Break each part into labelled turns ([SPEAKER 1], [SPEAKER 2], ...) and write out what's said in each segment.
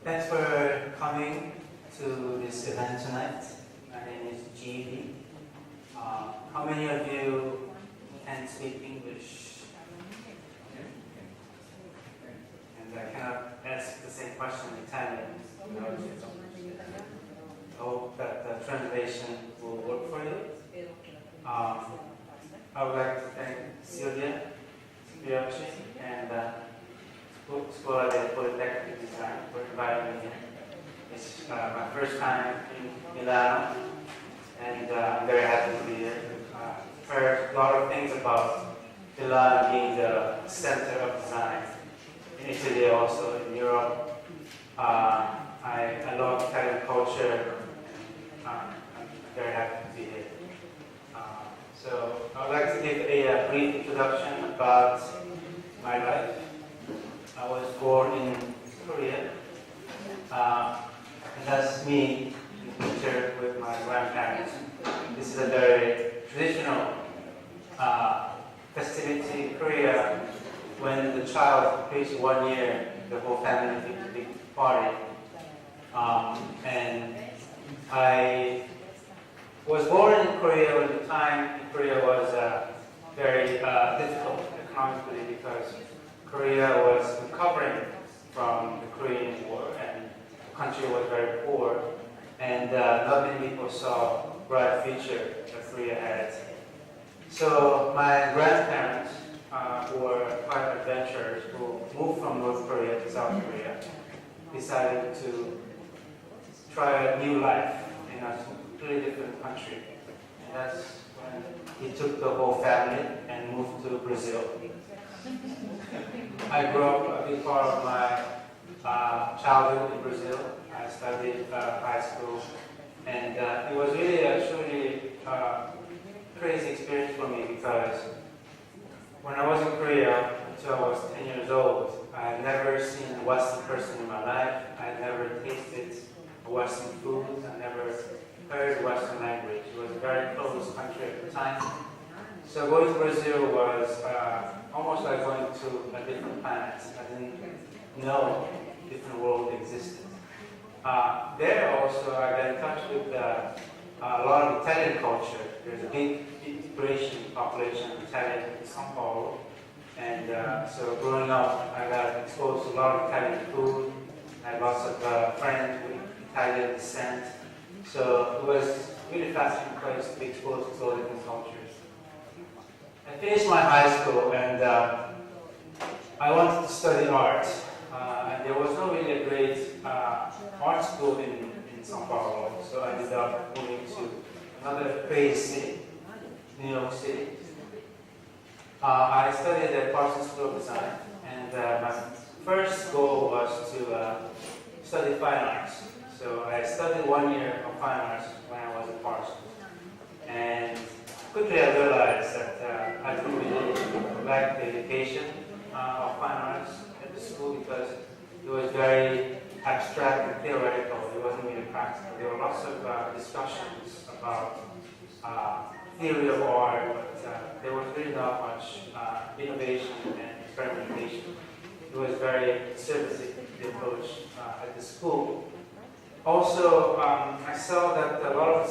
[SPEAKER 1] Thanks for coming to this event tonight. My name is G.B. How many of you can speak English? And I cannot ask the same question in Italian. I hope that the translation will work for you. I would like to thank Silvia Spiocchi and Scuola del Politecnico Design for inviting me here. It's my first time in Milano, and I'm very happy to be here. I've heard a lot of things about Milan being the center of design in Italy, also in Europe. I love Italian culture. I'm very happy to be here. So I would like to give a brief introduction about my life. I was born in Korea, and that's me in the picture with my grandparents. This is a very traditional festivity in Korea. When the child reaches 1 year, the whole family makes a big party. And I was born in Korea when the time in Korea was very difficult economically because Korea was recovering from the Korean War and the country was very poor, and not many people saw a bright future that Korea had. So my grandparents, who were quite adventurers, who moved from North Korea to South Korea, decided to try a new life in a completely different country. And that's when he took the whole family and moved to Brazil. I grew up a big part of my childhood in Brazil. I studied high school, and it was really a truly crazy experience for me because when I was in Korea until I was 10 years old, I had never seen a Western person in my life. I had never tasted Western food. I never heard Western language. It was a very closed country at the time. So going to Brazil was almost like going to a different planet. I didn't know a different world existed. There also I got in touch with a lot of Italian culture. There's a big immigration population of Italian in São Paulo. And so growing up, I got exposed to a lot of Italian food. I had lots of friends with Italian descent. So it was a really fascinating place to be exposed to all different cultures. I finished my high school and I wanted to study art. And there was no really a great art school in São Paulo. So I ended up moving to another crazy city, New York City. I studied at Parsons School of Design, and my first goal was to study fine arts. So I studied 1 year of fine arts when I was at Parsons. And quickly I realized that I didn't really like the education of fine arts at the school because it was very abstract and theoretical. It wasn't really practical. There were lots of discussions about theory of art, but there was really not much innovation and experimentation. It was very conservative, the approach at the school. Also, I saw that a lot of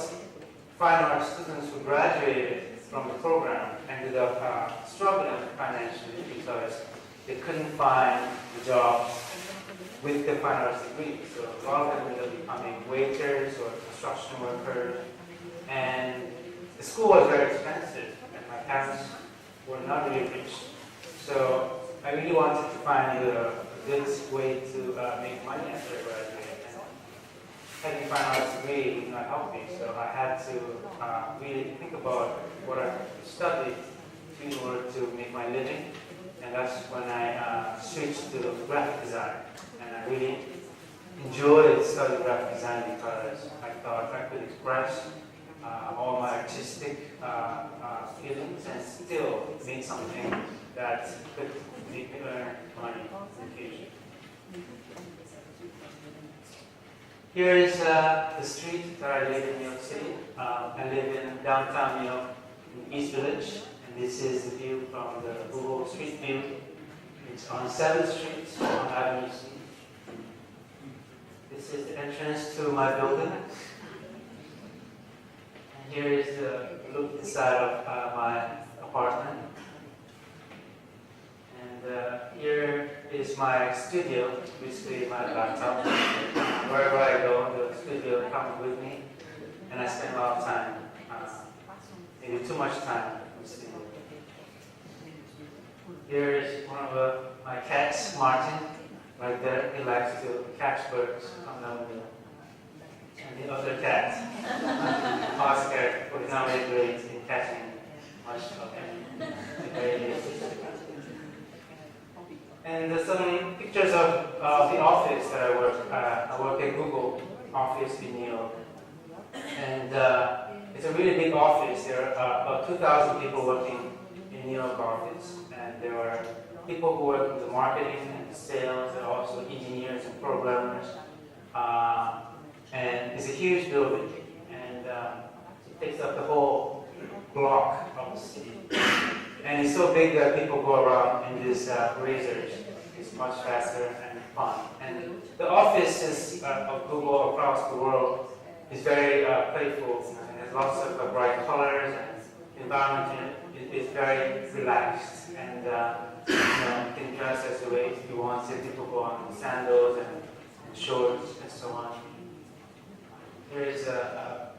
[SPEAKER 1] fine art students who graduated from the program ended up struggling financially because they couldn't find the jobs with the fine arts degree. So a lot of them ended up becoming waiters or construction workers. And the school was very expensive, and my parents were not really rich. So I really wanted to find a good way to make money after I graduated. Having fine arts degree did not help me, so I had to really think about what I could study in order to make my living, and that's when I switched to graphic design. And I really enjoyed studying graphic design because I thought I could express all my artistic feelings and still make something that could make me earn money in the future. Here is the street that I live in New York City. I live in downtown New York, in East Village, and this is the view from the Google Street View. It's on 7th Street on Avenue C. This is the entrance to my building. And here is the look inside of my apartment. And here is my studio, basically my laptop. Wherever I go, the studio comes with me. And I spend a lot of time, maybe too much time in the studio. Here is one of my cats, Martin. Right there, he likes to catch birds on the window. And the other cat, Oscar, who is not very great in catching much of them. And some pictures of the office that I work. I work at Google office in New York. And it's a really big office. There are about 2,000 people working in New York office. And there are people who work in the marketing and sales, and also engineers and programmers. And it's a huge building, and it takes up the whole block of the city. And it's so big that people go around in these razors. It's much faster and fun. And the offices of Google across the world is very playful. It has lots of bright colors, and the environment is very relaxed. And you can dress as the way you want. So people go on sandals and shorts and so on. Here is a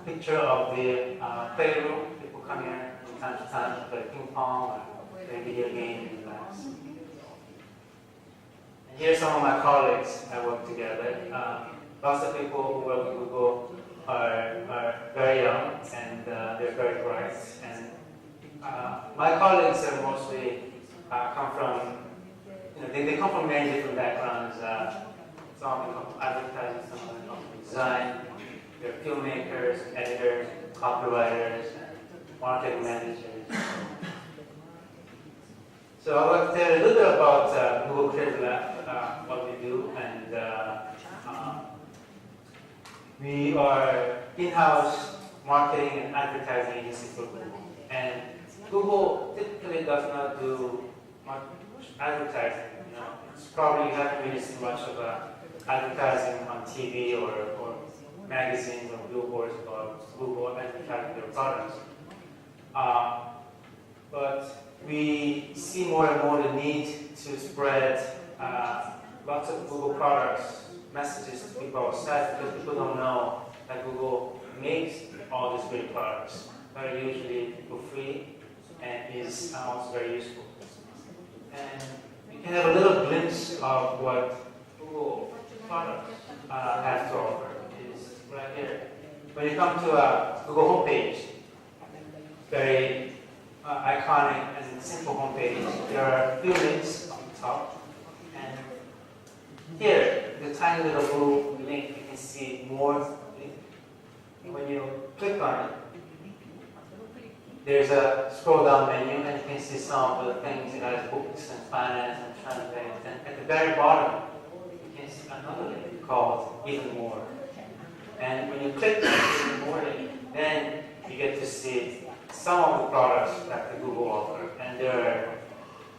[SPEAKER 1] picture of the playroom. People come here from time to time to play ping pong or play video games and relax. And here are some of my colleagues I work together. Lots of people who work at Google are very young, and they're very bright. And my colleagues are mostly come from, they come from many different backgrounds. Some of them come from advertising, some of them come from design. They're filmmakers, editors, copywriters, and marketing managers. So I'd like to tell you a little bit about Google Creative Lab, what we do, and we are in-house marketing and advertising agency for Google. And Google typically does not do much advertising. It's probably you haven't really seen much of advertising on TV or magazines or billboards about Google advertising their products. But we see more and more the need to spread lots of Google products, messages to people outside, because people don't know that Google makes all these great products that are usually for free and is also very useful. And you can have a little glimpse of what Google products have to offer. Is right here. When you come to a Google homepage, very iconic and simple homepage, there are a few links on the top. And here, the tiny little blue link, you can see more. When you click on it, there's a scroll down menu, and you can see some of the things. It has books and finance and translate. And at the very bottom, you can see another link called Even More. And when you click on Even More, then you get to see some of the products that the Google offer. And there are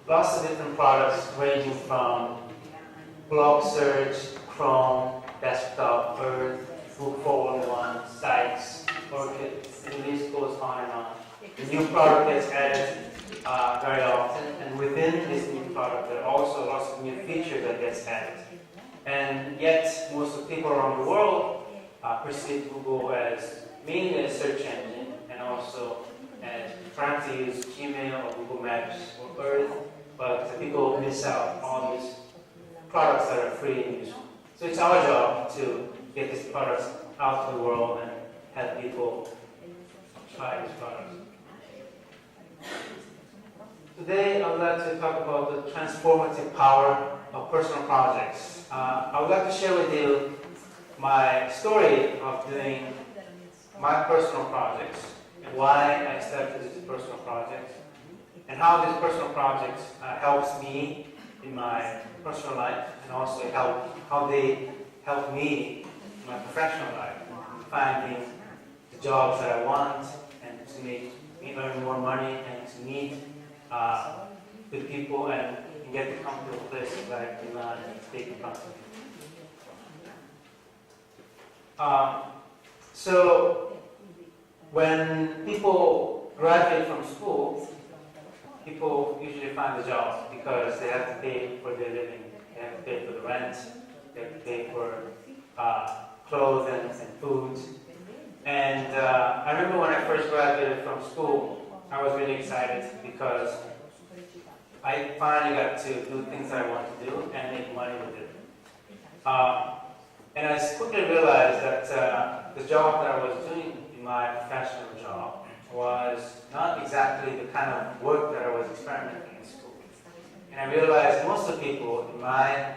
[SPEAKER 1] lots of different products ranging from blog search, Chrome, desktop, Earth, Book 411, sites, Orchid, and the list goes on and on. The new product gets added very often, and within this new product there are also lots of new features that gets added. And yet, most of the people around the world perceive Google as mainly a search engine, and also as trying to use Gmail or Google Maps or Earth, but people miss out on all these products that are free and useful. So it's our job to get these products out to the world and have people try these products. Today, I would like to talk about the transformative power of personal projects. I would like to share with you my story of doing my personal projects, and why I started these personal projects, and how these personal projects helps me in my personal life, and also how they help me in my professional life, finding the jobs that I want, and to make me earn more money, and to meet good people, and get to come to a place like Milan and take in front of me. So when people graduate from school, people usually find a job because they have to pay for their living. They have to pay for the rent, they have to pay for clothes and food. And I remember when I first graduated from school, I was really excited because I finally got to do things I want to do and make money with it. And I quickly realized that the job that I was doing in my professional job was not exactly the kind of work that I was experimenting in school. And I realized most of the people in my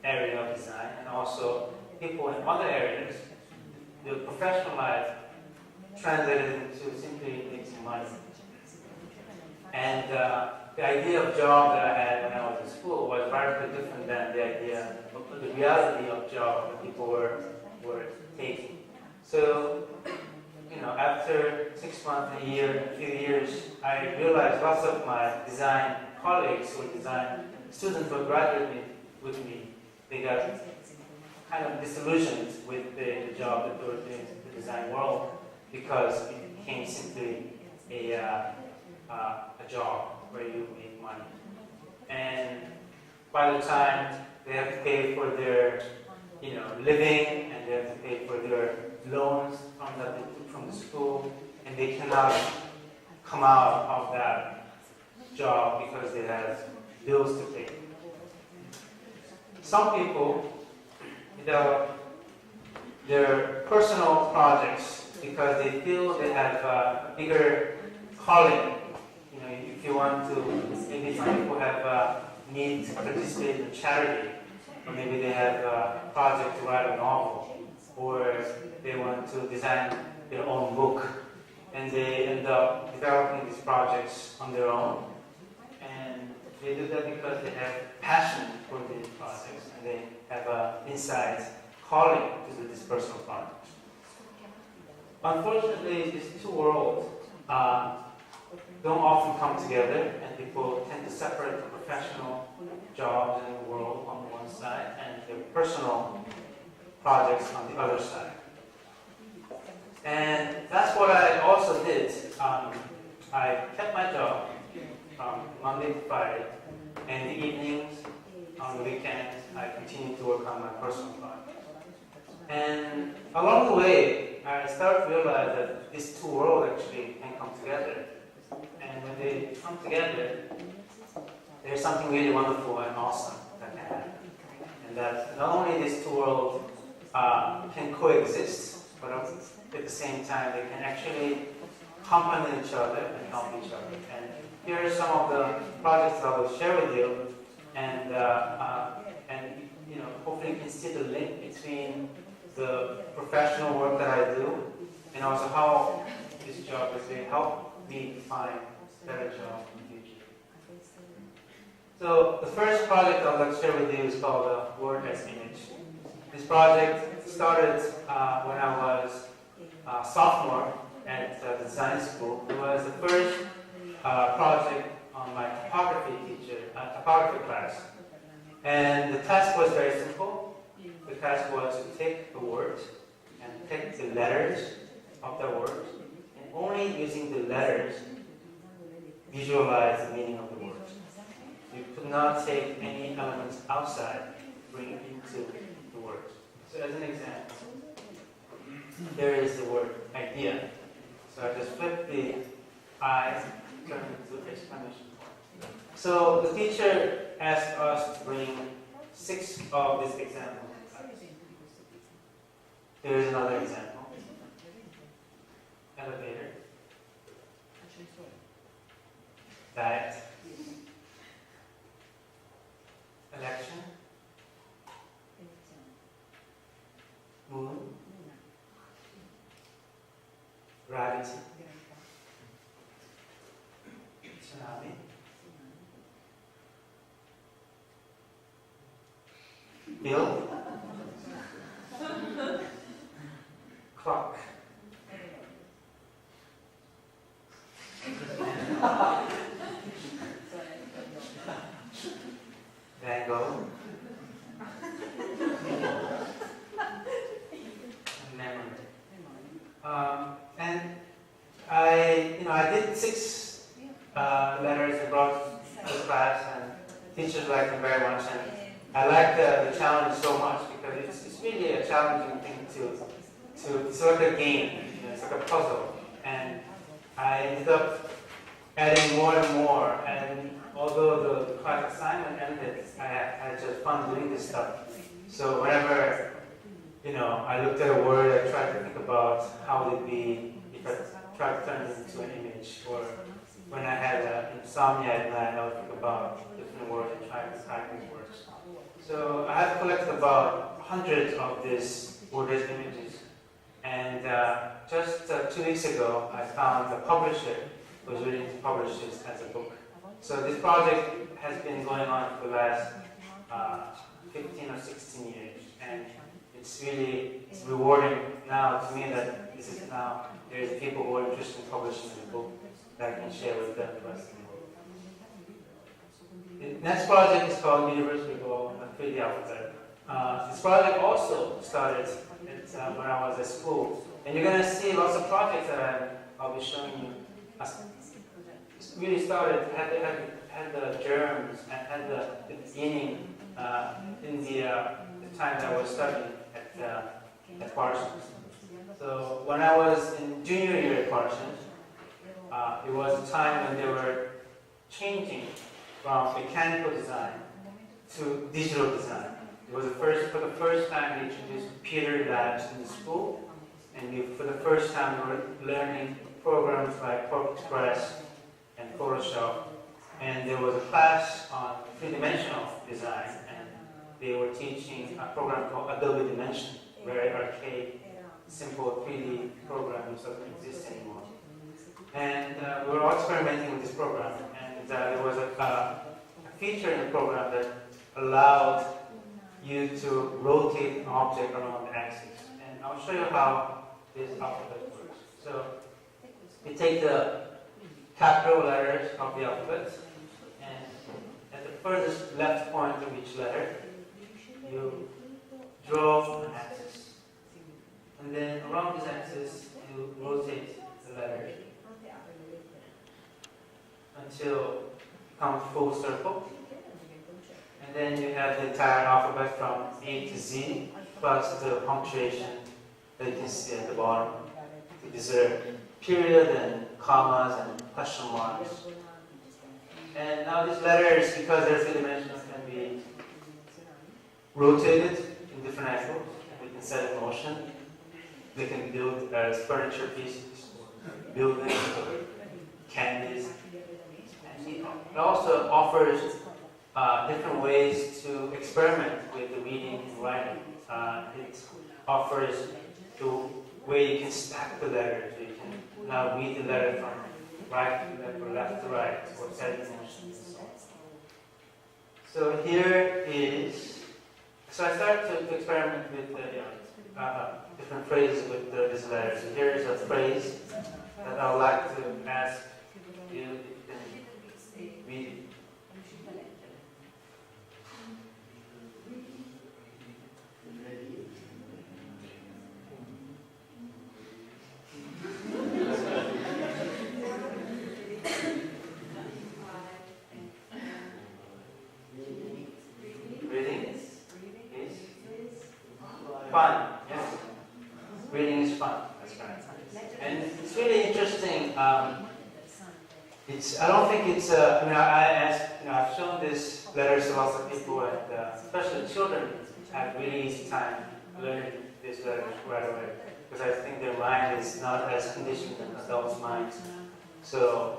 [SPEAKER 1] area of design and also people in other areas, the professional life translated into simply making money. And the idea of job that I had when I was in school was radically different than the idea of the reality of job that people were taking. So, after 6 months, a year, a few years, I realized lots of my design colleagues or design students who graduated with me, they got kind of disillusioned with the job that they were doing in the design world because it became simply a job where you make money. And by the time they have to pay for their living and they have to pay for their loans from the school, and they cannot come out of that job because they have bills to pay. Some people develop their personal projects because they feel they have a bigger calling. If you want to, maybe some people have need to participate in charity, or maybe they have a project to write a novel, or they want to design their own book, and they end up developing these projects on their own. And they do that because they have passion for these projects, and they have an inside calling to do this personal project. Unfortunately, these two worlds don't often come together, and people tend to separate the professional jobs in the world on one side and their personal projects on the other side. And that's what I also did. I kept my job from Monday to Friday, and in the evenings, on the weekends, I continued to work on my personal project. And along the way, I started to realize that these two worlds actually can come together. And when they come together, there's something really wonderful and awesome that can happen. And that not only these two worlds can coexist, but at the same time they can actually complement each other and help each other. And here are some of the projects I will share with you, and hopefully you can see the link between the professional work that I do and also how this job has really helped me find a better job in the future. So the first project I'd like to share with you is called Word as Image. This project started when I was a sophomore at the design school. It was the first project on my typography class. And the task was very simple. The task was to take the word and take the letters of the word, and only using the letters visualize the meaning of the word. You could not take any elements outside, bring it into the word. So as an example, there is the word idea. So I just flip the I, turn it into exclamation point. So the teacher asked us to bring 6 of these examples. There is another example. Elevator. Diet. Election. Moon. Gravity. Tsunami. Bill. Clock. Van Gogh. challenge so much because it's really a challenging thing it's like a game, it's like a puzzle. And I ended up adding more and more, and although the class assignment ended, I had just fun doing this stuff. So whenever, I looked at a word, I tried to think about how would it be if I tried to turn it into an image, or when I had insomnia at night, I would think about different words and try to type these words. So I have collected about hundreds of these word-based images, and just 2 weeks ago, I found a publisher who was willing to publish this as a book. So this project has been going on for the last 15 or 16 years, and it's rewarding now to me that there's people who are interested in publishing a book that I can share with them the rest of the world. The next project is called Univers Revolved, a 3D alphabet. This project also started when I was at school, and you're going to see lots of projects that I'll be showing you. It really started, had the germs, and had the beginning in the time that I was studying at Parsons. So when I was in junior year at Parsons, it was a time when they were changing from mechanical design to digital design. It was for the first time they introduced computer labs in the school, and for the first time we were learning programs like Express and Photoshop. And there was a class on three-dimensional design, and they were teaching a program called Adobe Dimension, very archaic, simple 3D program which doesn't exist anymore. And we were all experimenting with this program, and there was a feature in the program that allowed you to rotate an object around the axis. And I'll show you how this alphabet works. So you take the capital letters of the alphabet, and at the furthest left point of each letter, you draw an axis. And then around this axis, you rotate the letters until it becomes full circle. And then you have the entire alphabet from A to Z, plus the punctuation that you can see at the bottom. These are period and commas and question marks. And now these letters, because they're three-dimensional, can be rotated in different angles. We can set in motion. They can build as furniture pieces, buildings, or candies. And it also offers different ways to experiment with the reading and writing. It offers the way you can stack the letters. You can now read the letter from right to left or left to right, or set in motion and so on. So here is, so I started to experiment with different phrases with these letters. So here is a phrase that I would like to ask you if you can read it. Fun, yes. Reading is fun. That's right. And it's really interesting. I don't think it's. I've shown this letters to lots of people, and especially children have really easy time learning these letters right away, because I think their mind is not as conditioned as adults' minds. So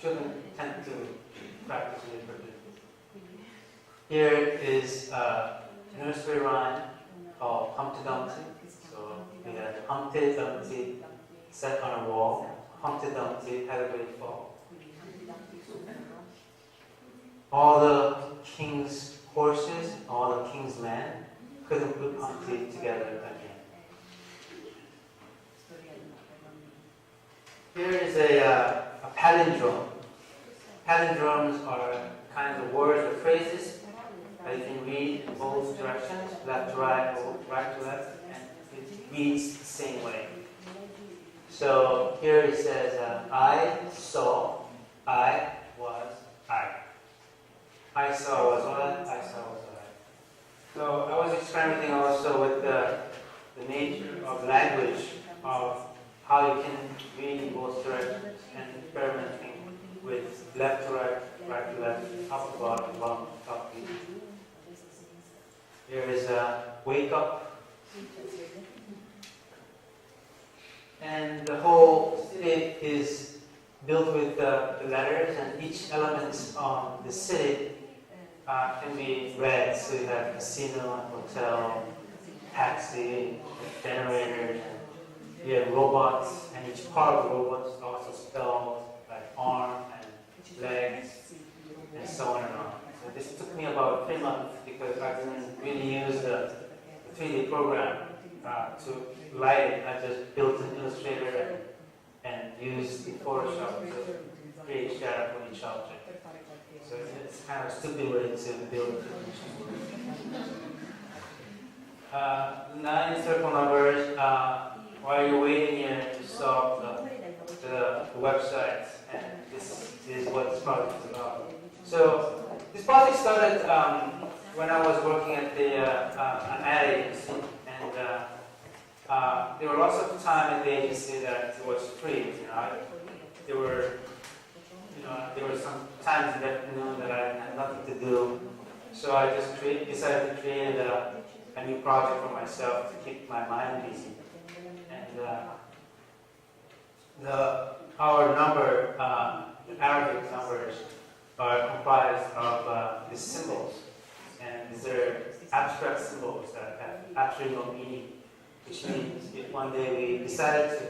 [SPEAKER 1] children tend to practice really quickly. Here is a nursery rhyme called Humpty Dumpty. So we had Humpty Dumpty sat on a wall. Humpty Dumpty had a great fall. All the king's horses, all the king's men couldn't put Humpty together again. Here is a palindrome. Palindromes are kinds of words or phrases that you can read in both directions, left to right or right to left, and it reads the same way. So here it says, I saw, I was I. I saw was what? I saw was So I was experimenting also with the nature of language, of how you can read in both directions, and experimenting with left to right, right to left, up to bottom, bottom to top. There is a wake up, and the whole city is built with the letters, and each element on the city can be read. So you have casino, hotel, taxi, generators, and you have robots, and each part of the robots is also spelled like arm and legs, and so on and on. So this took me about 3 months because I didn't really use the 3D program to light it. I just built an Illustrator and used the Photoshop to create shadow for each object. So it's kind of a stupid way to build a 9 circle numbers. While you're waiting here to solve the website, and this is what this project is about. So this project started when I was working at an ad agency, and there were lots of time at the agency that was free. There were some times in the afternoon that I had nothing to do, so I just decided to create a new project for myself to keep my mind busy. And our number, the Arabic numbers, are comprised of these symbols, and these are abstract symbols that have absolutely no meaning. Which means if one day we decided to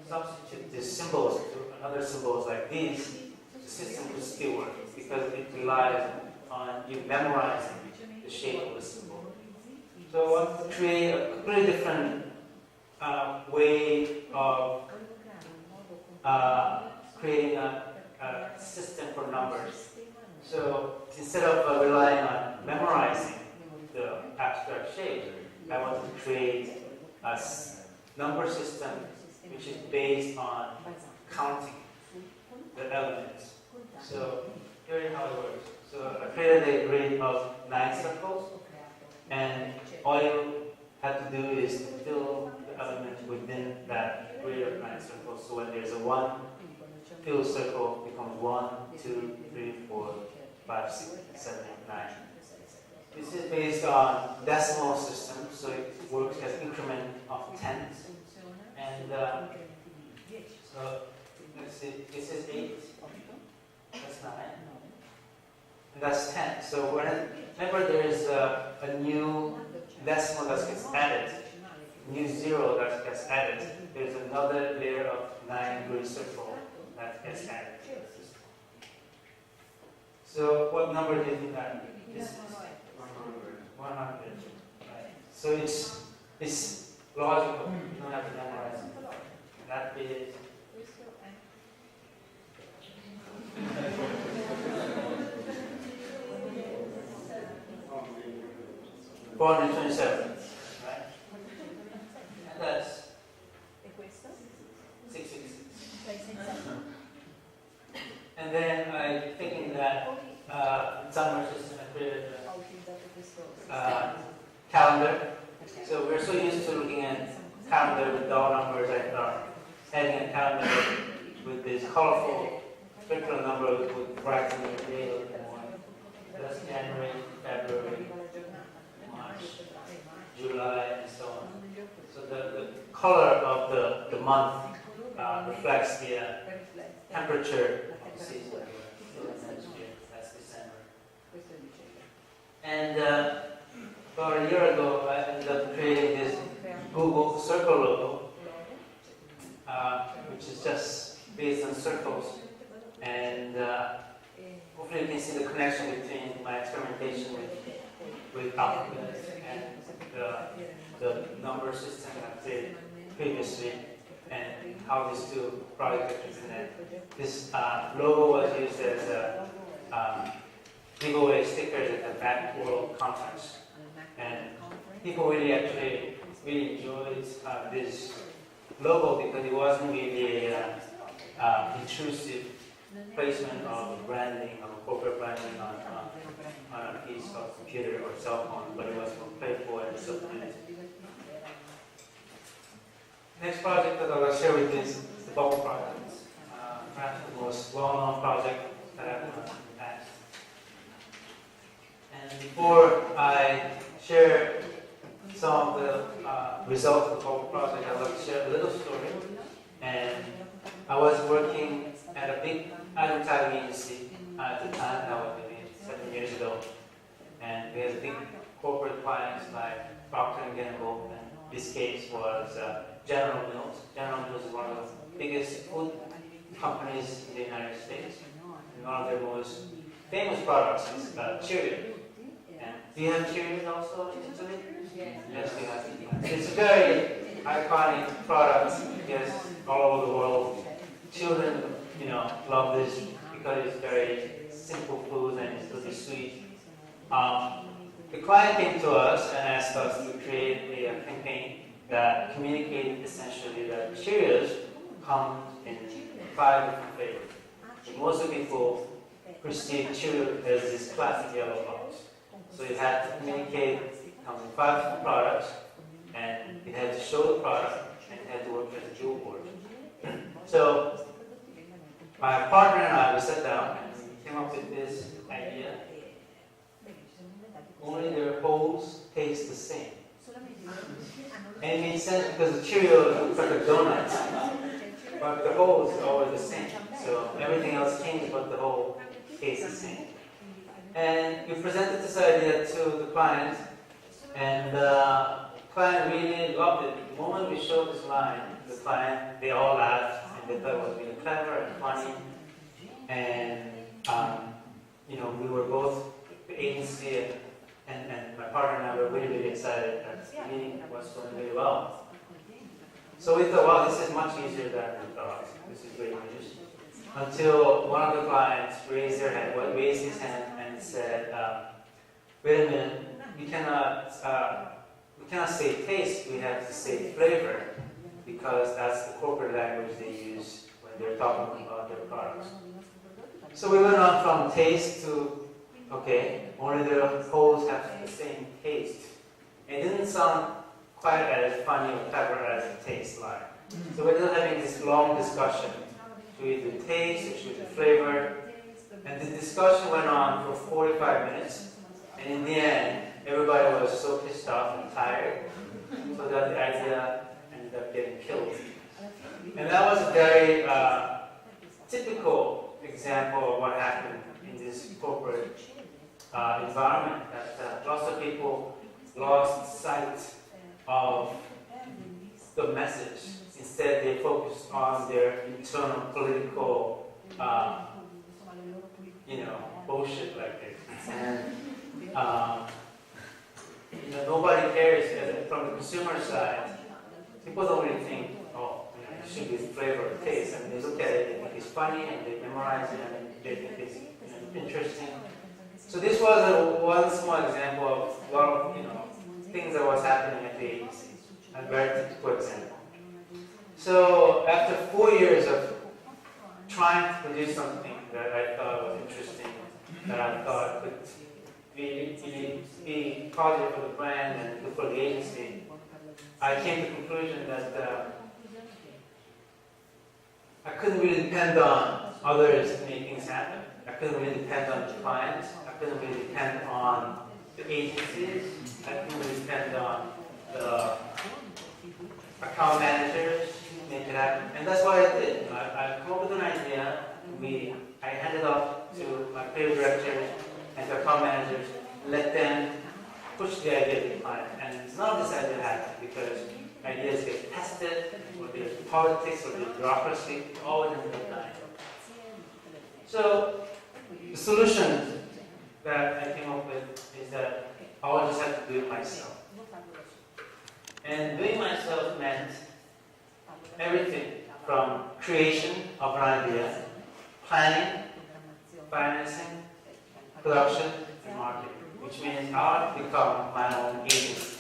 [SPEAKER 1] substitute these symbols to other symbols like these, the system will still work because it relies on you memorizing the shape of the symbol. So I want to create a completely different way of creating a system for numbers. So instead of relying on memorizing the abstract shape, I want to create a number system which is based on counting the elements. So here's how it works. So I created a grid of 9 circles, and all you have to do is to fill the element within that grid of 9 circles. So when there's a 1, fill circle becomes 1, 2, 3, 4, 5, 6, 7, 8, 9. This is based on decimal system, so it works as increment of tens. And so let's see, this is 8, that's 9, and that's 10. So whenever there is a new decimal that gets added, new 0 that gets added, there's another layer of 9 grid circle that gets added. So what number do you think that is? 100. Right? So it's logical. You don't have to memorize it. That is 427. Right? And that's 666. And then I'm thinking that in some system I created calendar. So we're so used to looking at calendar with dollar numbers, I thought having a calendar with this colorful circular number would brighten the day a little bit more. That's January, February, March, July, and so on. So the color of the month reflects the temperature of the season. That's December. And about a year ago, I ended up creating this Google Circle logo, which is just based on circles. And hopefully you can see the connection between my experimentation with alphabets and the number system I created previously, and how these two projects connect. This logo was used as giveaway stickers at the Back World Conference. And people really enjoyed this logo because it wasn't really an intrusive placement of branding, of corporate branding on a piece of computer or cell phone, but it was for playful and disciplined. Next project that I'll share with you is the bubble project. Perhaps the most well-known project that I've done in the past. And before I share some of the results of the bubble project, I'd like to share a little story. And I was working at a big advertising agency at the time, that was maybe 7 years ago. And we had big corporate clients like Procter & Gamble, and this case was General Mills. General Mills is one of the biggest food companies in the United States. And one of their most famous products is Cheerios. And do you have Cheerios also in Italy? Yes, we have. It's a very iconic product because all over the world, children, love this because it's very simple food and it's really sweet. The client came to us and asked us to create a campaign that communicated essentially that Cheerios come in 5 different flavors. Most people perceive Cheerios as this classic yellow box. So you had to communicate it comes in 5 different products, and you had to show the product, and you had to work as a billboard. So my partner and I, we sat down and we came up with this idea. Only their holes taste the same. And it made sense because the Cheerios looks like a donut, but the holes are always the same. So everything else changed, but the hole tastes the same. And we presented this idea to the client, and the client really loved it. The moment we showed this line, the client, they all laughed, and they thought it was really clever and funny. And we were both the agency and my partner and I were really, really excited that the meeting was going really well. So we thought, wow, this is much easier than we thought. This is great news. Until one of the clients raised his hand and said, wait a minute, we cannot say taste, we have to say flavor, because that's the corporate language they use when they're talking about their products. So we went on from taste to, okay, only the holes have the same taste. It didn't sound quite as funny or clever as it tastes like. So we're just having this long discussion. Should we do taste or should we do flavor? And the discussion went on for 45 minutes. And in the end, everybody was so pissed off and tired, so that the idea ended up getting killed. And that was a very typical example of what happened in this corporate environment, that lots of people lost sight of the message. Instead, they focused on their internal political, bullshit like this. And nobody cares. From the consumer side, people don't really think, it should be flavor or taste. I mean, they look at it, they think it's funny, and they memorize it, and they think it's interesting. So this was one small example of a lot of things that was happening at the agency. A very typical example. So after 4 years of trying to produce something that I thought was interesting, that I thought could be positive for the brand and good for the agency, I came to the conclusion that I couldn't really depend on others to make things happen. I couldn't really depend on the clients. I couldn't really depend on the agencies. I couldn't really depend on the account managers to make it happen. And that's what I did. I come up with an idea. I handed off to my creative directors and to account managers, let them push the idea to the client. And none of this idea happened because ideas get tested, or there's politics, or there's bureaucracy, always in the dying. So the solution that I came up with is that I will just have to do it myself. And doing myself meant everything from creation of an idea, planning, financing, production, and marketing, which means I have to become my own agent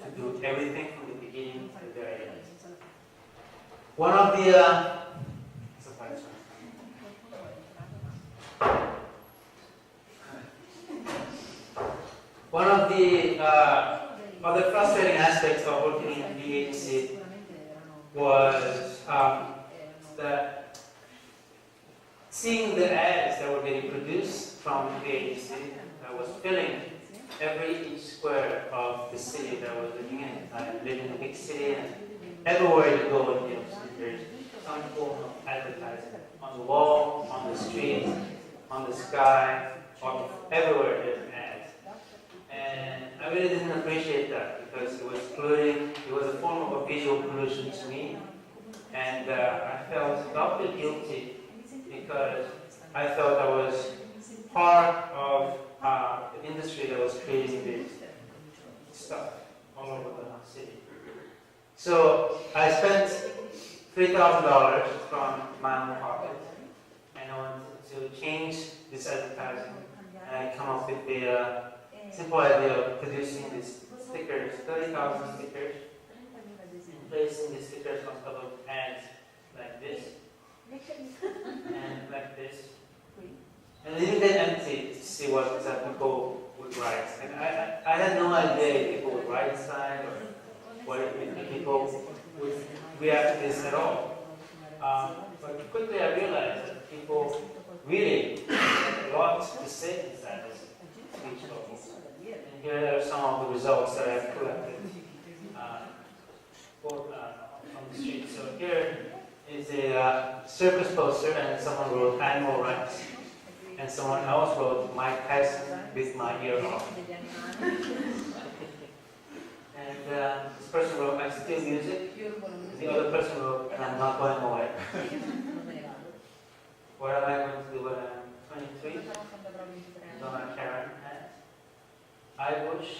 [SPEAKER 1] to do everything from the beginning to the very end. One of the other frustrating aspects of working in the agency was that seeing the ads that were getting produced from the agency that was filling each square of the city that I was living in. I live in a big city, and everywhere you go, there's some form of advertising. On the wall, on the street, on the sky, everywhere there's ads. And I really didn't appreciate that because it was a form of a visual pollution to me. And I felt doubly guilty because I felt I was part of the industry that was creating this stuff all over the city. So I spent $3,000 from my own pocket, and I wanted to change this advertising. And I come up with the simple idea of producing these stickers, 30,000 stickers, and placing these stickers on top of ads like this, and like this. And leaving them empty to see what people would write. And I had no idea if people would write inside or if people would react to this at all. But quickly I realized that people really had a lot to say inside this speech bubble. And here are some of the results that I've collected from the street. So here is a circus poster, and someone wrote animal rights. And someone else wrote Mike Tyson with my ear off. And this person wrote I steal music. The other person wrote and I'm not going away. What am I going to do when I'm 23? Donna Karen hat. I wish.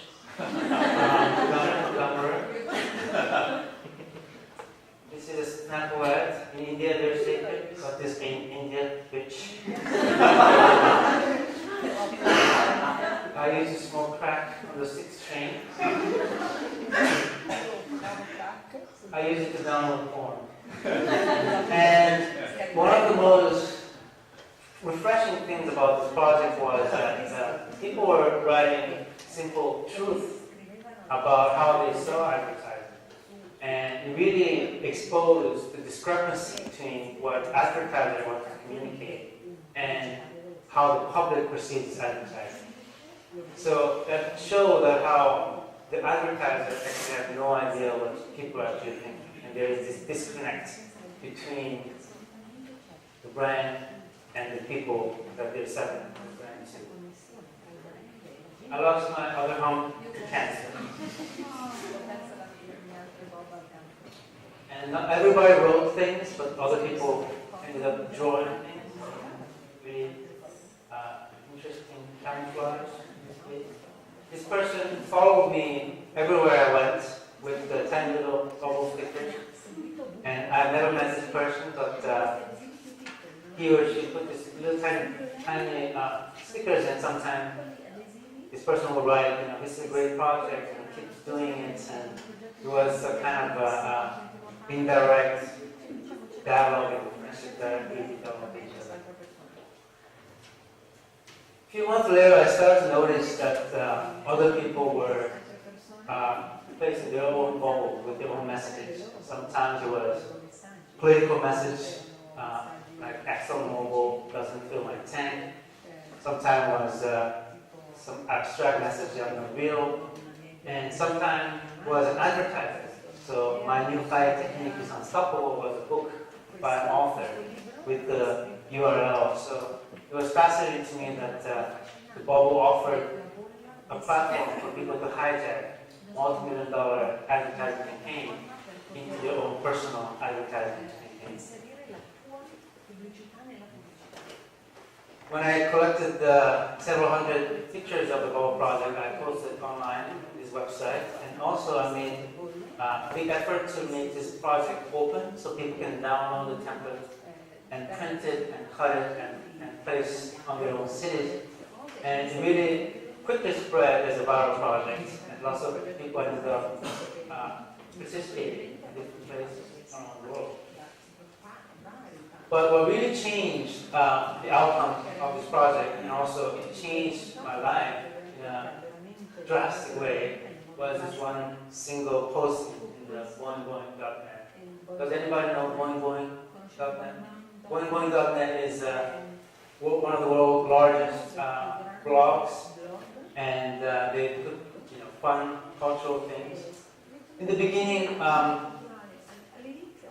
[SPEAKER 1] This is a Snapple ad. In India they're sacred, but this in India, bitch. I used to smoke crack on the 6th train. I used it to download porn. And one of the most refreshing things about this project was that people were writing simple truth about how they saw advertising. And it really exposed the discrepancy between what advertisers want to communicate and how the public perceives advertising. So that showed that how the advertisers actually have no idea what people are actually thinking. And there is this disconnect between the brand and the people that they're selling the brand to. I lost my other home to cancer. And not everybody wrote things, but other people ended up drawing things. Really interesting camouflage. This person followed me everywhere I went with the tiny little bubble stickers. And I've never met this person, but he or she put this little tiny stickers, and sometimes this person will write, this is a great project, and keeps doing it. And it was a kind of indirect dialogue and friendship that we developed with each other. A few months later, I started to notice that other people were placing their own bubble with their own messages. Sometimes it was political message, like ExxonMobil doesn't fill my tank. Sometimes it was some abstract message on the wheel, and sometimes it was an advertisement. So my new fire technique is unstoppable was a book by an author with the URL. So it was fascinating to me that the bubble offered a platform for people to hijack multi-million-dollar advertising campaign into their own personal advertising campaigns. When I collected several hundred pictures of the bubble project, I posted online on this website, and also I made a big effort to make this project open so people can download the template and print it and cut it and place on their own cities. And it really quickly spread as a viral project, and lots of people ended up participating in different places around the world. But what really changed the outcome of this project, and also it changed my life in a drastic way, was this one single post in the boingboing.net. Does anybody know boingboing.net? Boingboing.net is one of the world's largest blogs, and they put fun cultural things. In the beginning,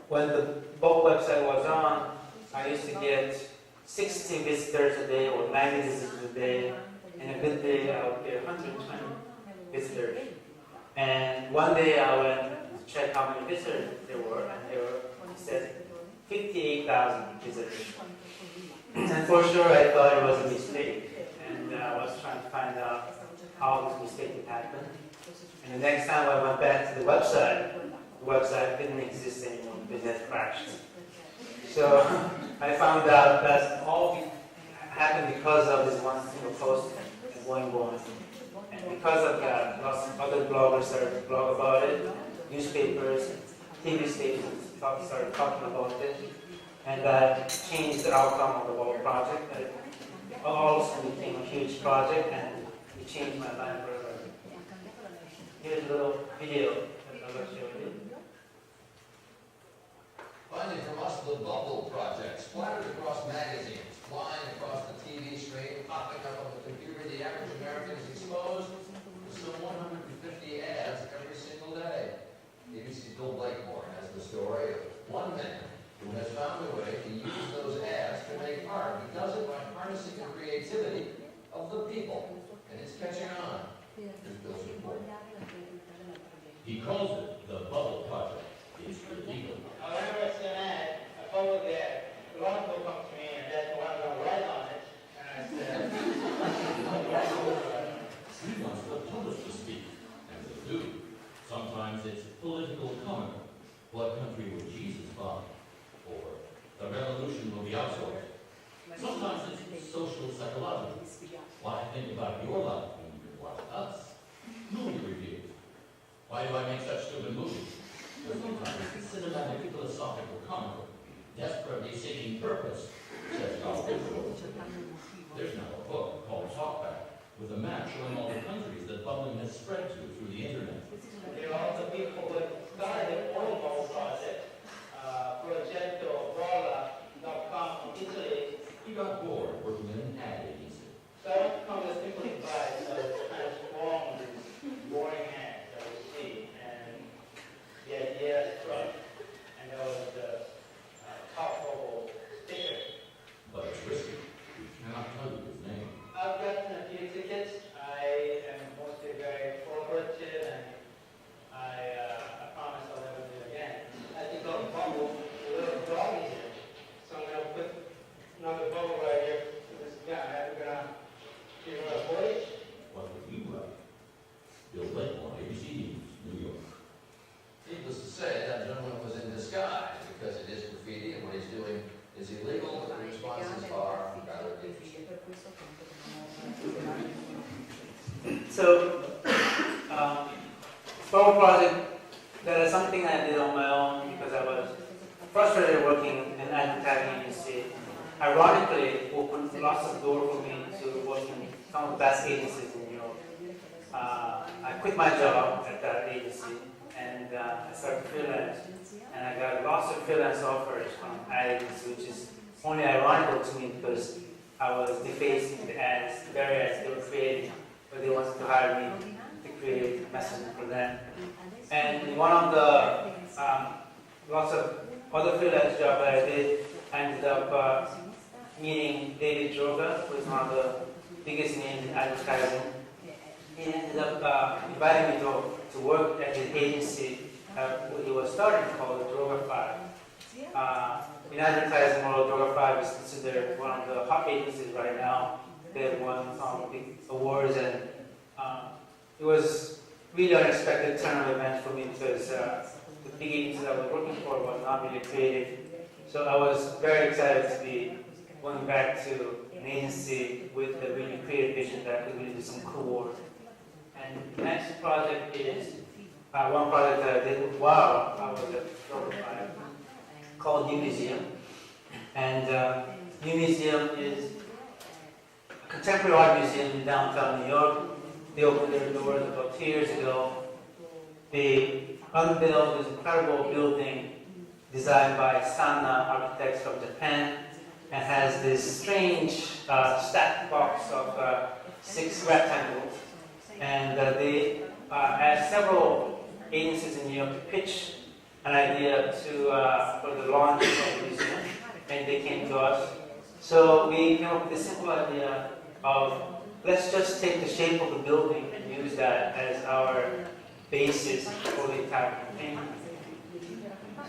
[SPEAKER 1] when the book website was on, I used to get 60 visitors a day or 90 visitors a day, and a good day I would get 120 visitors. And one day I went to check how many visitors there were, and there were, it said, 58,000 visitors. And for sure I thought it was a mistake, and I was trying to find out how this mistake had happened. And the next time I went back to the website didn't exist anymore because it had crashed. So I found out that all happened because of this one single post at Boing Boing. And because of that, lots of other bloggers started to blog about it, newspapers, TV stations started talking about it, and that changed the outcome of the whole project. It also became a huge project, and it changed my life forever. Here's a little video that I will show you.
[SPEAKER 2] Finding from us the Bubble Project, splattered across magazines, flying across the TV screen, popping up on the computer, the average American is exposed to some 150 ads every single day. ABC's Bill Blakemore has the story of one man who has found a way to use those ads to make art. He does it by harnessing the creativity of the people, and it's catching on. Here's Bill's report.
[SPEAKER 3] He calls it the Bubble Project. It's illegal.
[SPEAKER 1] Whenever I see an ad, I forward the ad. A lot of people come to me and that's what I'm going to write on it. And I said,
[SPEAKER 3] He wants the public to speak, and they do. Sometimes it's political comical. What country would Jesus bomb? Or the revolution will be outsourced. Sometimes it's social psychological. Why think about your life when you can watch us? Movie reviews. Why do I make such stupid movies? Sometimes it's cinematic, philosophical, comical, desperately seeking purpose, says our visual. There's now a book called Talkback, with a map showing all the countries that bubbling has spread to through the internet.
[SPEAKER 1] there are also people who started their own bubble project, world..Com from Italy.
[SPEAKER 3] He got bored working in an ad agency.
[SPEAKER 1] So I want to come to simply by kind of strong, boring ads that we see. And the idea struck, and that was the top bubble sticker.
[SPEAKER 3] But it's risky. We cannot tell you his name.
[SPEAKER 1] I've gotten a few tickets. I am mostly very cooperative, and I promise I'll never do it again. I think on the bubble, a little dog is here. So I'm going to put another bubble right here to this guy. I'm going to give her a voice.
[SPEAKER 3] What would you write? Bill Blakemore, ABC News, New York.
[SPEAKER 2] Needless to say, that gentleman was in disguise because it is graffiti and what he's doing is illegal, but the responses are rather interesting.
[SPEAKER 1] So, Bubble Project, that is something I did on my own because I was frustrated working in an advertising agency. Ironically, it opened lots of doors for me to work in some of the best agencies in Europe. I quit my job at that agency and I started freelance. And I got lots of freelance offers from ad agencies, which is only ironical to me because I was defacing the ads, the very ads they were creating, but they wanted to hire me to create messaging for them. And one of the lots of other freelance jobs that I did, I ended up meeting David Droga, who is one of the biggest names in advertising. He ended up inviting me to work at his agency he was starting called Droga5. In advertising world, Droga5 is considered one of the hot agencies right now. They have won some big awards, and it was really unexpected turn of events for me because the big agencies I was working for was not really creative. So I was very excited to be going back to an agency with a really creative vision that could really do some cool work. And the next project is one project that I did while I was at Droga5 called New Museum. And New Museum is a contemporary art museum in downtown New York. They opened their doors about 2 years ago. they unveiled this incredible building designed by Sana architects from Japan, and has this strange stacked box of 6 rectangles. And they asked several agencies in New York to pitch an idea for the launch of the museum, and they came to us. So we came up with the simple idea of, let's just take the shape of the building and use that as our basis for the entire campaign.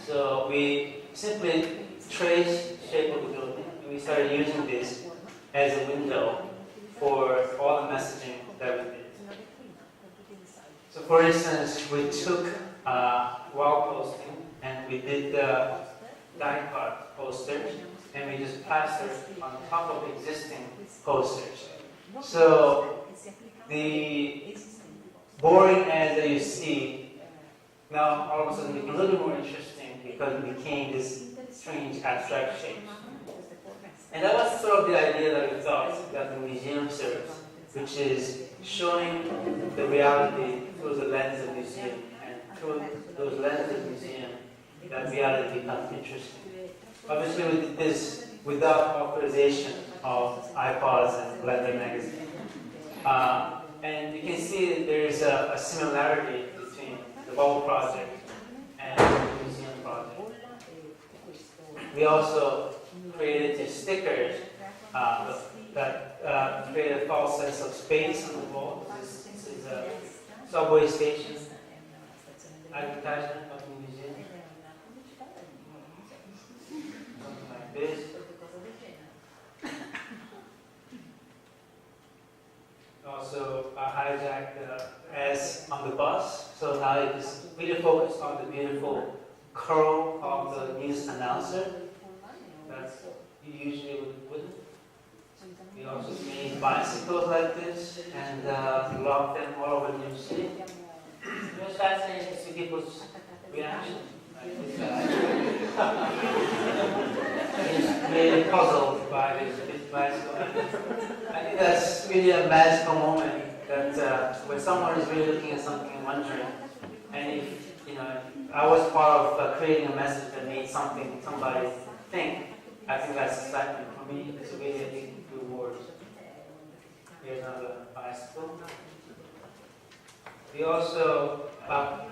[SPEAKER 1] So we simply traced the shape of the building, and we started using this as a window for all the messaging that we did. So for instance, we took wall posting and we did the die-cut posters, and we just plastered on top of existing posters. So the boring ads that you see now all of a sudden became a little more interesting because it became this strange abstract shape. And that was sort of the idea that we thought that the museum serves, which is showing the reality through the lens of museum, and through those lenses of museum, that reality becomes interesting. Obviously, we did this without authorization of iPods and Blender magazine. And you can see that there is a similarity between the Bubble project and the museum project. We also created these stickers that create a false sense of space on the wall. This is a subway station advertisement of the museum. Something like this. Also hijacked as on the bus, so now it is really focused on the beautiful curl of the news announcer that you usually wouldn't. We also made bicycles like this and locked them all over New York City. It was fascinating to see people's reaction. He's really puzzled by this bicycle. I think that's really a magical moment that when someone is really looking at something and wondering, and if I was part of creating a message that made somebody think. I think that's exciting for me. It's a really big reward. Here's another bicycle. We also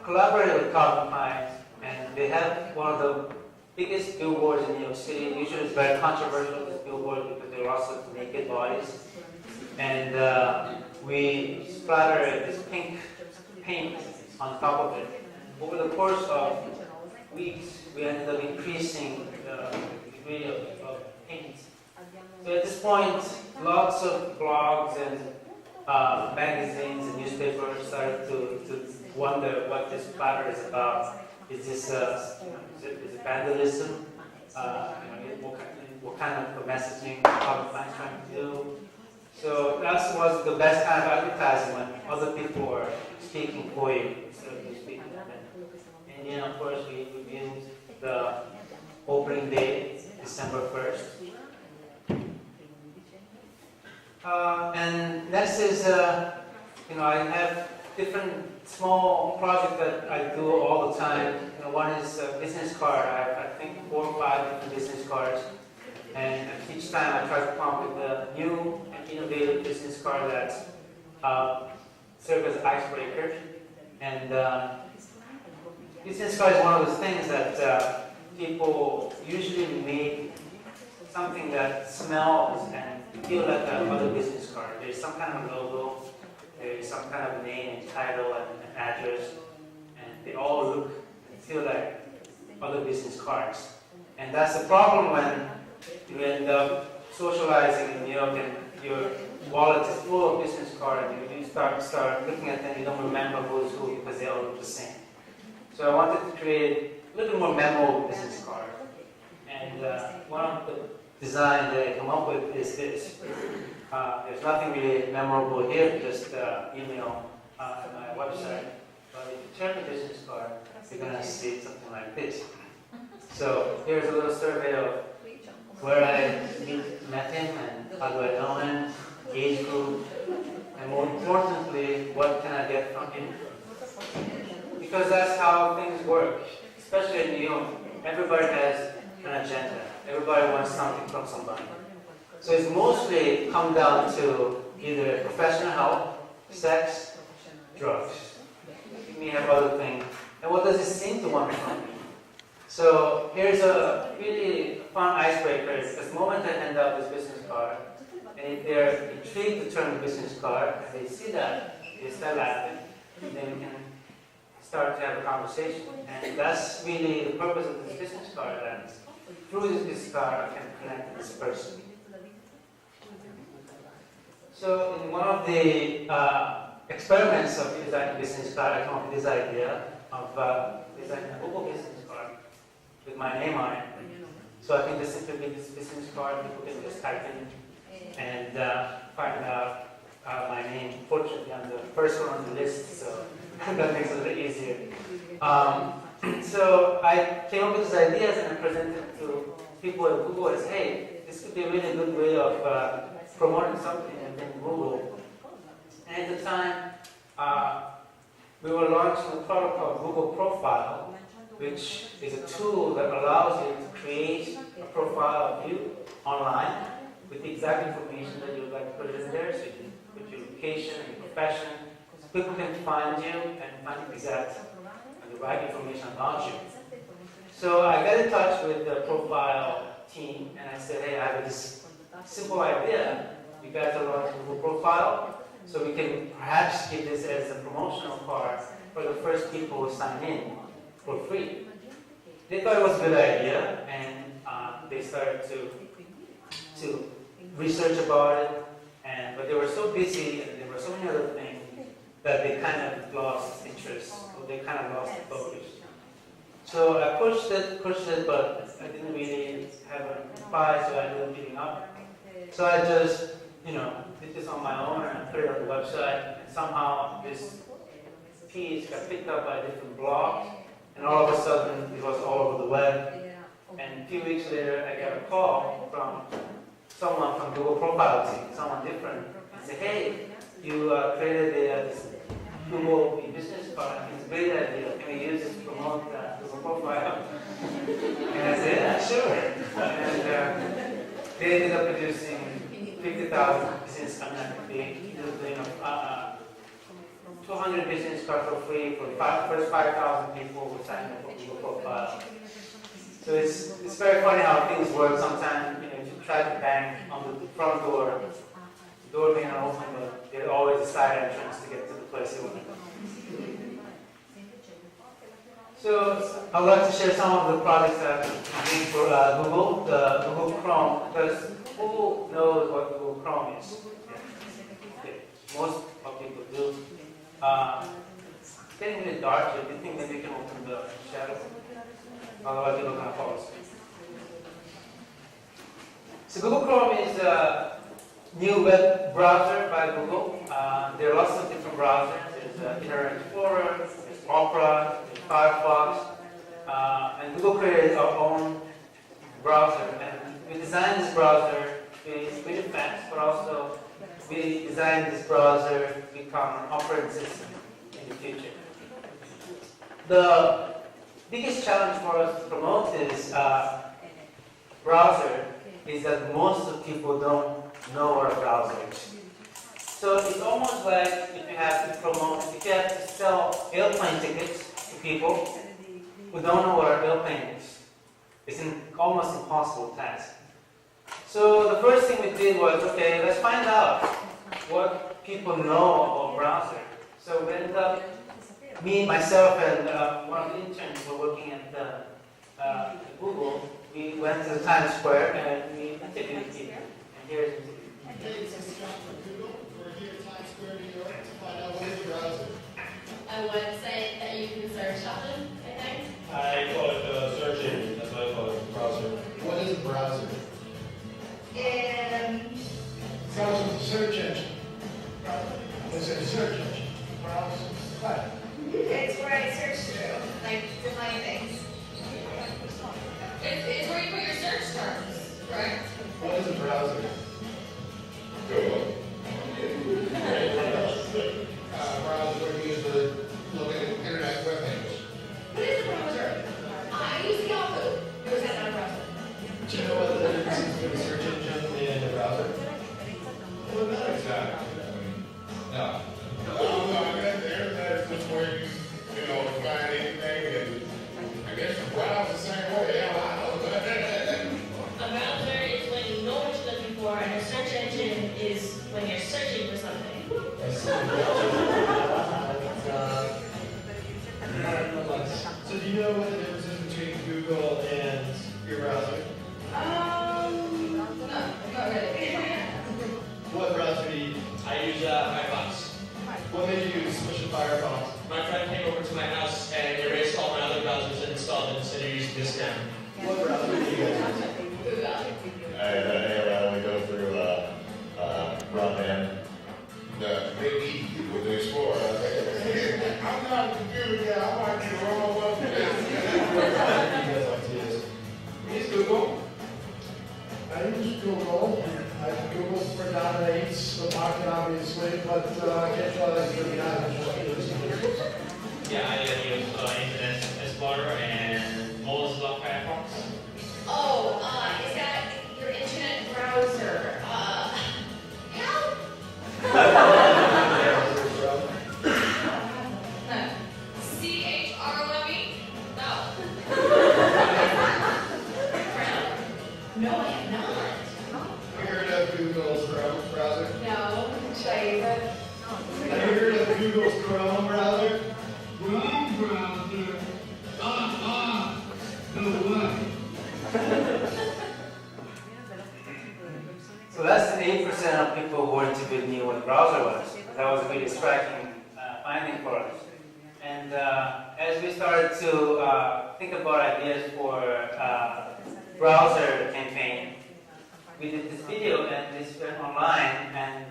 [SPEAKER 1] collaborated with Carbon Pines, and they have one of the biggest billboards in New York City. Usually it's very controversial, this billboard, because there are lots of naked bodies. And we splattered this pink paint on top of it. Over the course of weeks, we ended up increasing the degree of paint. So at this point, lots of blogs and magazines and newspapers started to wonder what this splatter is about. Is this is it vandalism? What kind of messaging are we trying to do? So that was the best kind of advertising when other people were speaking for you instead of you speaking for them. And then, of course, we used the opening day, December 1st. And next is, I have different small projects that I do all the time. One is a business card. I have, I think, 4 or 5 different business cards. And each time I try to come up with a new and innovative business card that serves as an icebreaker. And business card is one of those things that people usually make something that smells and feels like another business card. There's some kind of logo, there's some kind of name and title and an address, and they all look and feel like other business cards. And that's the problem when you end up socializing in New York and your wallet is full of business cards, and you start looking at them, you don't remember who's who because they all look the same. So I wanted to create a little more memorable business card. And one of the designs that I come up with is this. There's nothing really memorable here, just email on my website. But if you turn the business card, you're going to see something like this. So here's a little survey of where I met him and how do I know him, age group, and more importantly, what can I get from him. because that's how things work, especially in New York. Everybody has an agenda. Everybody wants something from somebody. So it's mostly come down to either professional help, sex, drugs. You may have other things. And what does it seem to want from me? So here's a really fun icebreaker. The moment I hand out this business card, and if they're intrigued to turn the business card, and they see that, they start laughing, then we can start to have a conversation. And that's really the purpose of this business card. And through this business card, I can connect with this person. So in one of the experiments of designing business card, I came up with this idea of designing a Google business card with my name on it. So I can just simply make this business card, people can just type in and find out my name. Fortunately, I'm the first one on the list, so that makes it a little easier. So I came up with these ideas and I presented it to people at Google as, hey, this could be a really good way of promoting something within Google. And at the time, we were launching a product called Google Profile, which is a tool that allows you to create a profile of you online with the exact information that you would like to put in there. So you can put your location and your profession, so people can find you and find the exact and the right information about you. So I got in touch with the profile team and I said, hey, I have this simple idea. You guys are launching Google Profile, so we can perhaps give this as a promotional card for the first people who sign in for free. They thought it was a good idea, and they started to research about it, but they were so busy and there were so many other things that they kind of lost interest, or they kind of lost the focus. So I pushed it, but I didn't really have a reply, so I ended up giving up. So I just, did this on my own and I put it on the website, and somehow this piece got picked up by different blogs, and all of a sudden it was all over the web. And a few weeks later, I got a call from someone from Google Profile team, someone different, and said, hey, you created this Google business card. It's a great idea. Can we use this to promote Google Profile? And I said, yeah, sure. And they ended up producing 50,000 business cards. They doing 200 business cards for free for the first 5,000 people who signed up for Google Profile. So it's very funny how things work. Sometimes if you try to bang on the front door, the door may not open, but there's always a side entrance to get to the place you want to go. So I would like to share some of the projects that I'm doing for Google, the Google Chrome, because who knows what Google Chrome is? Yeah. Most of people do. It's getting really dark here. Do you think maybe we can open the shadow? Otherwise, people are going to fall asleep. So Google Chrome is a new web browser by Google. There are lots of different browsers. There's Internet Explorer, there's Opera, there's Firefox. And Google created our own browser. And we designed this browser with really fast, but also we designed this browser to become an operating system in the future. The biggest challenge for us to promote this browser is that most of people don't know what a browser is. So it's almost like if you have to sell airplane tickets to people who don't know what an airplane is. It's an almost impossible task. So the first thing we did was, okay, let's find out what people know about browser. So we ended up, me, myself, and one of the interns were working at Google. We went to the Times Square and we interviewed people. And here's the interview.
[SPEAKER 4] Google, we're here at Times Square, New York, to find out what is a browser.
[SPEAKER 5] A website that you can search on, I think.
[SPEAKER 6] I call it a search engine. That's what I call it, a browser.
[SPEAKER 4] What is a browser? Browser is a search engine. It's a search engine. Browser. What?
[SPEAKER 5] It's where I search through, like define things. It's where you put your search terms, correct?
[SPEAKER 4] What is a browser? Browser where you use to look at internet web pages.
[SPEAKER 6] you know what the difference is between Google and your browser?
[SPEAKER 5] No, not really.
[SPEAKER 6] What browser do you use?
[SPEAKER 7] I use Firefox.
[SPEAKER 6] What made you switch to Firefox?
[SPEAKER 7] My friend came over to my house and erased all my other browsers and installed it instead of using this now.
[SPEAKER 6] What browser do you guys use?
[SPEAKER 5] Google.
[SPEAKER 8] I only go through broadband. Maybe with the Explorer.
[SPEAKER 4] I'm not a computer guy, I might be the wrong one for this.
[SPEAKER 6] What browser do you guys like to use?
[SPEAKER 4] Use Google. I use Google. Google predominates the market, obviously, but I can't tell that you're the average.
[SPEAKER 7] Yeah, I use Internet Explorer and Mozilla Firefox.
[SPEAKER 5] Oh, is that your internet browser? Help? CHROME? No. No, I have not.
[SPEAKER 6] Have you heard of Google's Chrome browser?
[SPEAKER 5] No. Should I use it?
[SPEAKER 6] Have you heard of Google's Chrome browser?
[SPEAKER 4] Chrome browser. No way.
[SPEAKER 1] So less than 8% of people who were interviewed knew what a browser was. That was a really striking finding for us. And as we started to think about ideas for browser campaign, we did this video and this went online, and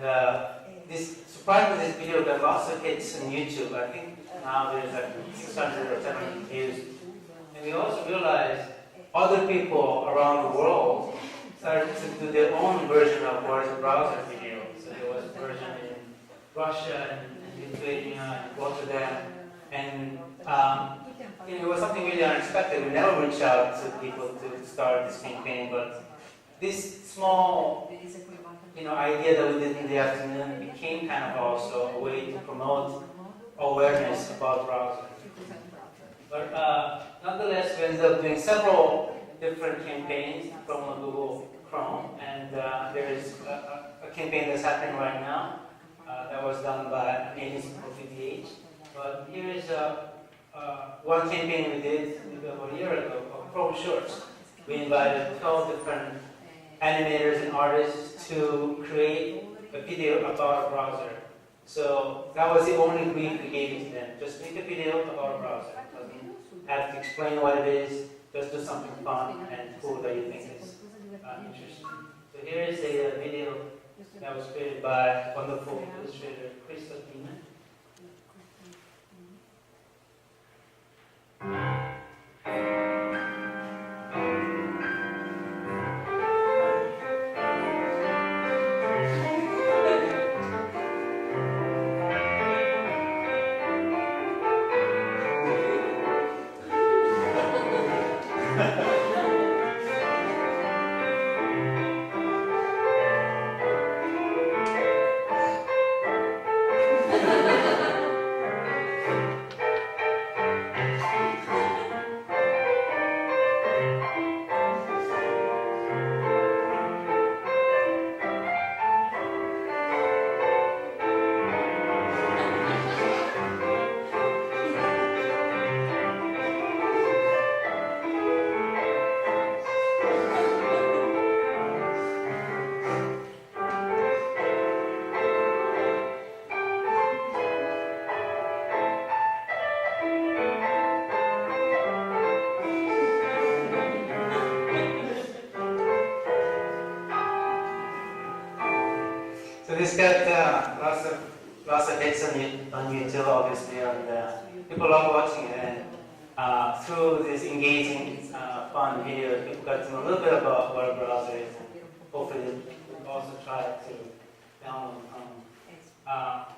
[SPEAKER 1] surprisingly this video got lots of hits on YouTube. I think now there's like 600 or 700 views. And we also realized other people around the world started to do their own version of what is a browser video. So there was a version in Russia and Lithuania and Rotterdam. And it was something really unexpected. We never reached out to people to start this campaign, but this small idea that we did in the afternoon became kind of also a way to promote awareness about browsers. But nonetheless, we ended up doing several different campaigns from Google Chrome, and there is a campaign that's happening right now that was done by an agency called VTH. But here is one campaign we did about a year ago of Chrome Shorts. We invited 12 different animators and artists to create a video about a browser. So that was the only brief we gave to them. Just make a video about a browser. Doesn't have to explain what it is. Just do something fun and cool that you think is interesting. So here is a video that was created by wonderful illustrator Krista Beeman. So this got lots of hits on YouTube, obviously, and people love watching it. And through this engaging, fun video, people got to know a little bit about what a browser is. And hopefully, we'll also try to download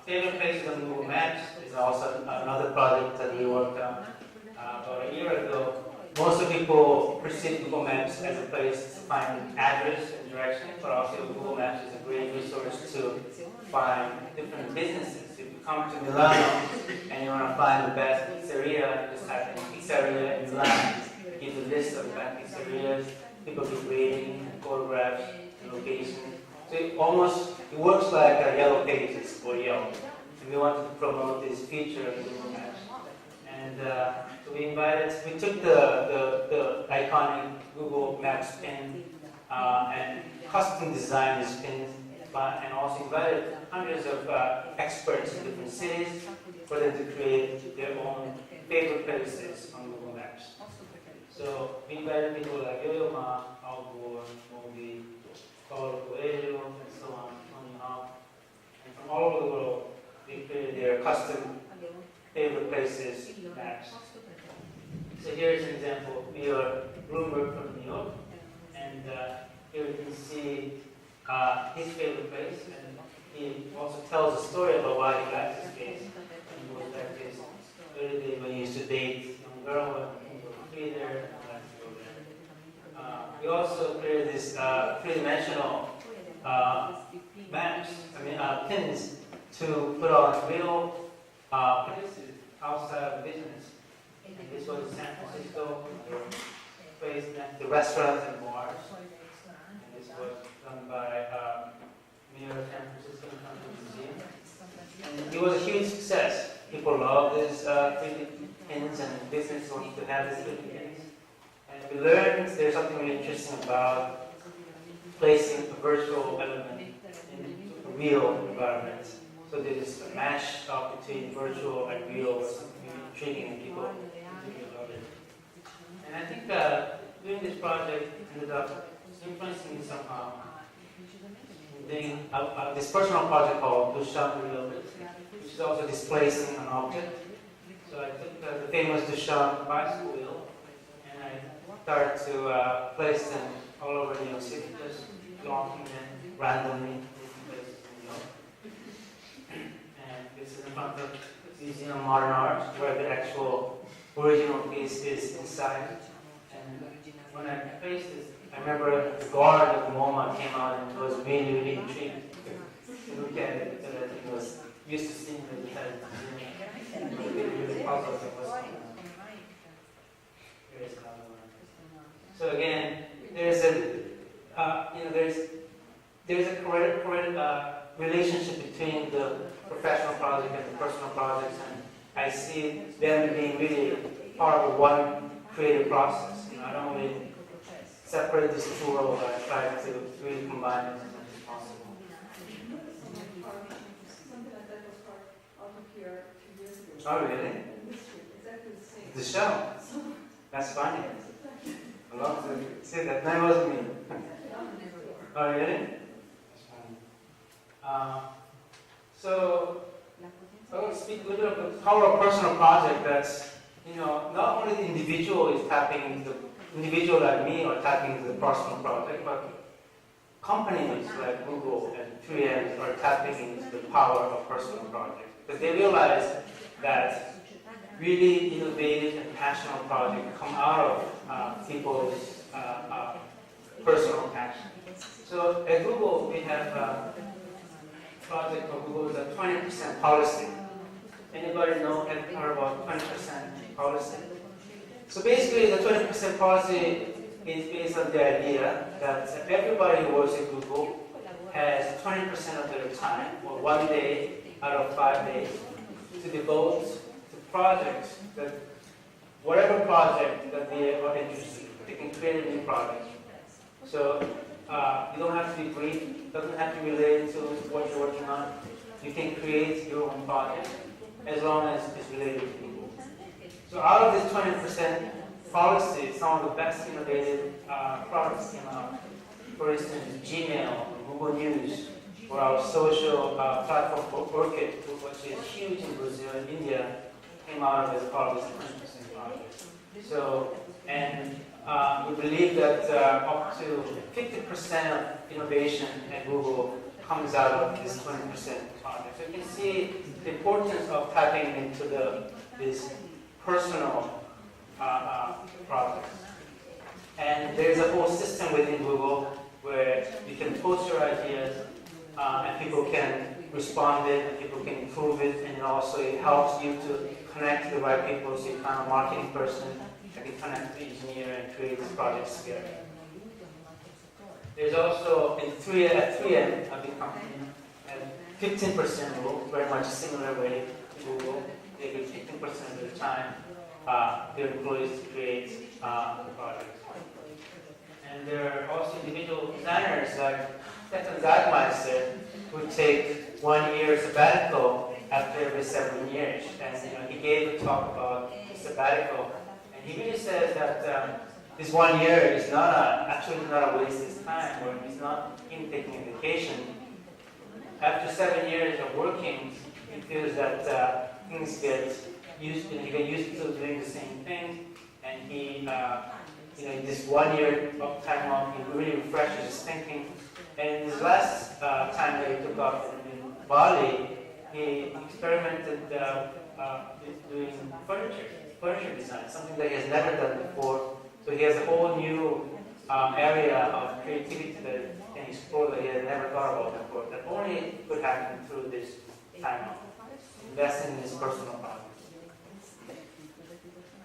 [SPEAKER 1] favorite places on Google Maps is also another project that we worked on about a year ago. Most of people perceive Google Maps as a place to find address and direction, but also Google Maps is a great resource to find different businesses. If you come to Milano and you want to find the best pizzeria, just type in pizzeria in Milan. It gives a list of best pizzerias, people give rating, photographs, and location. So it works like Yellow Pages for Yelp. And we wanted to promote this feature of Google Maps. And And so we took the iconic Google Maps pin and custom designed this pin, and also invited hundreds of experts in different cities for them to create their own favorite places on Google Maps. So we invited people like Yo-Yo Ma, world.Born, Moby, Paulo Coelho, and so on, Tony Hawk. And from all over the world, they created their custom favorite places maps. So here's an example. We are Bloomberg from New York, and here you can see his favorite place, and he also tells a story about why he likes this place. And he goes back to his early days when he used to date a young girl, and he would be there, and like to go there. We also created this three-dimensional maps, pins to put on real places outside of business. And this was San Francisco, place next to restaurants and bars. And this was done by Mayor of San Francisco Museum. And it was a huge success. People love these 3D pins, and business wants to have these 3D pins. And we learned there's something really interesting about placing a virtual element in a real environment. So there's a mash up between virtual and real, or something really intriguing, and people really love it. And I think doing this project ended up influencing me somehow. Doing this personal project called Duchamp Reloaded, which is also displacing an object. So I took the famous Duchamp bicycle wheel, and I started to place them all over New York City, just launching them randomly in different places in New York. And this is in front of the Museum of Modern Art, where the actual original piece is inside. And when I placed this, I remember the guard of MoMA came out and was really, really intrigued to look at it, because he was used to seeing the entire museum. He was really puzzled at what's going on. Here's another one. So again, there's a correct relationship between the professional project and the personal projects, and I see them being really part of one creative process. I don't really separate these two worlds. I try to really combine them as much as possible.
[SPEAKER 9] Something like that was out of here 2 years ago.
[SPEAKER 1] Oh, really?
[SPEAKER 9] Exactly the same.
[SPEAKER 1] The show? That's funny. I love to see that. That wasn't me. Oh, really? That's funny. So, I want to speak a little bit of the power of personal project. That's, not only the individual is tapping into the individual like me or tapping into the personal project, but companies like Google and 3M are tapping into the power of personal projects, because they realize that really innovative and passionate projects come out of people's personal passion. So at Google, we have a project for Google is a 20% policy. Anybody know anything about 20% policy? So basically, the 20% policy is based on the idea that everybody who works at Google has 20% of their time, or 1 day out of 5 days, to devote to projects that, whatever project that they are interested in, they can create a new project. So you don't have to be brief, it doesn't have to relate to what you're working on. You can create your own project as long as it's related to Google. So out of this 20% policy, some of the best innovative products came out. For instance, Gmail, Google News, or our social platform for Orchid, which is huge in Brazil and India, came out as part of this 20% project. So, and we believe that up to 50% of innovation at Google comes out of this 20% project. So you can see the importance of tapping into this personal projects. And there's a whole system within Google where you can post your ideas and people can respond it and people can improve it, and also it helps you to connect to the right people. So you find a marketing person that can connect to the engineer and create these projects together. There's also at 3M, a big company, a 15% rule, very much similar way to Google. They give 15% of their time their employees to create the project. And there are also individual designers like Stefan Zagmeister who take 1 year sabbatical after every 7 years. And he gave a talk about sabbatical. And he really says that this 1 year is actually not a waste of time, or he's not in taking a vacation. After 7 years of working, he feels that things get used to, he get used to doing the same thing, and he, this 1 year of time off, he really refreshes his thinking. And his last time that he took off in Bali, he experimented doing furniture design, something that he has never done before. So he has a whole new area of creativity that he can explore that he had never thought about before. That only could happen through this time off, investing in his personal project.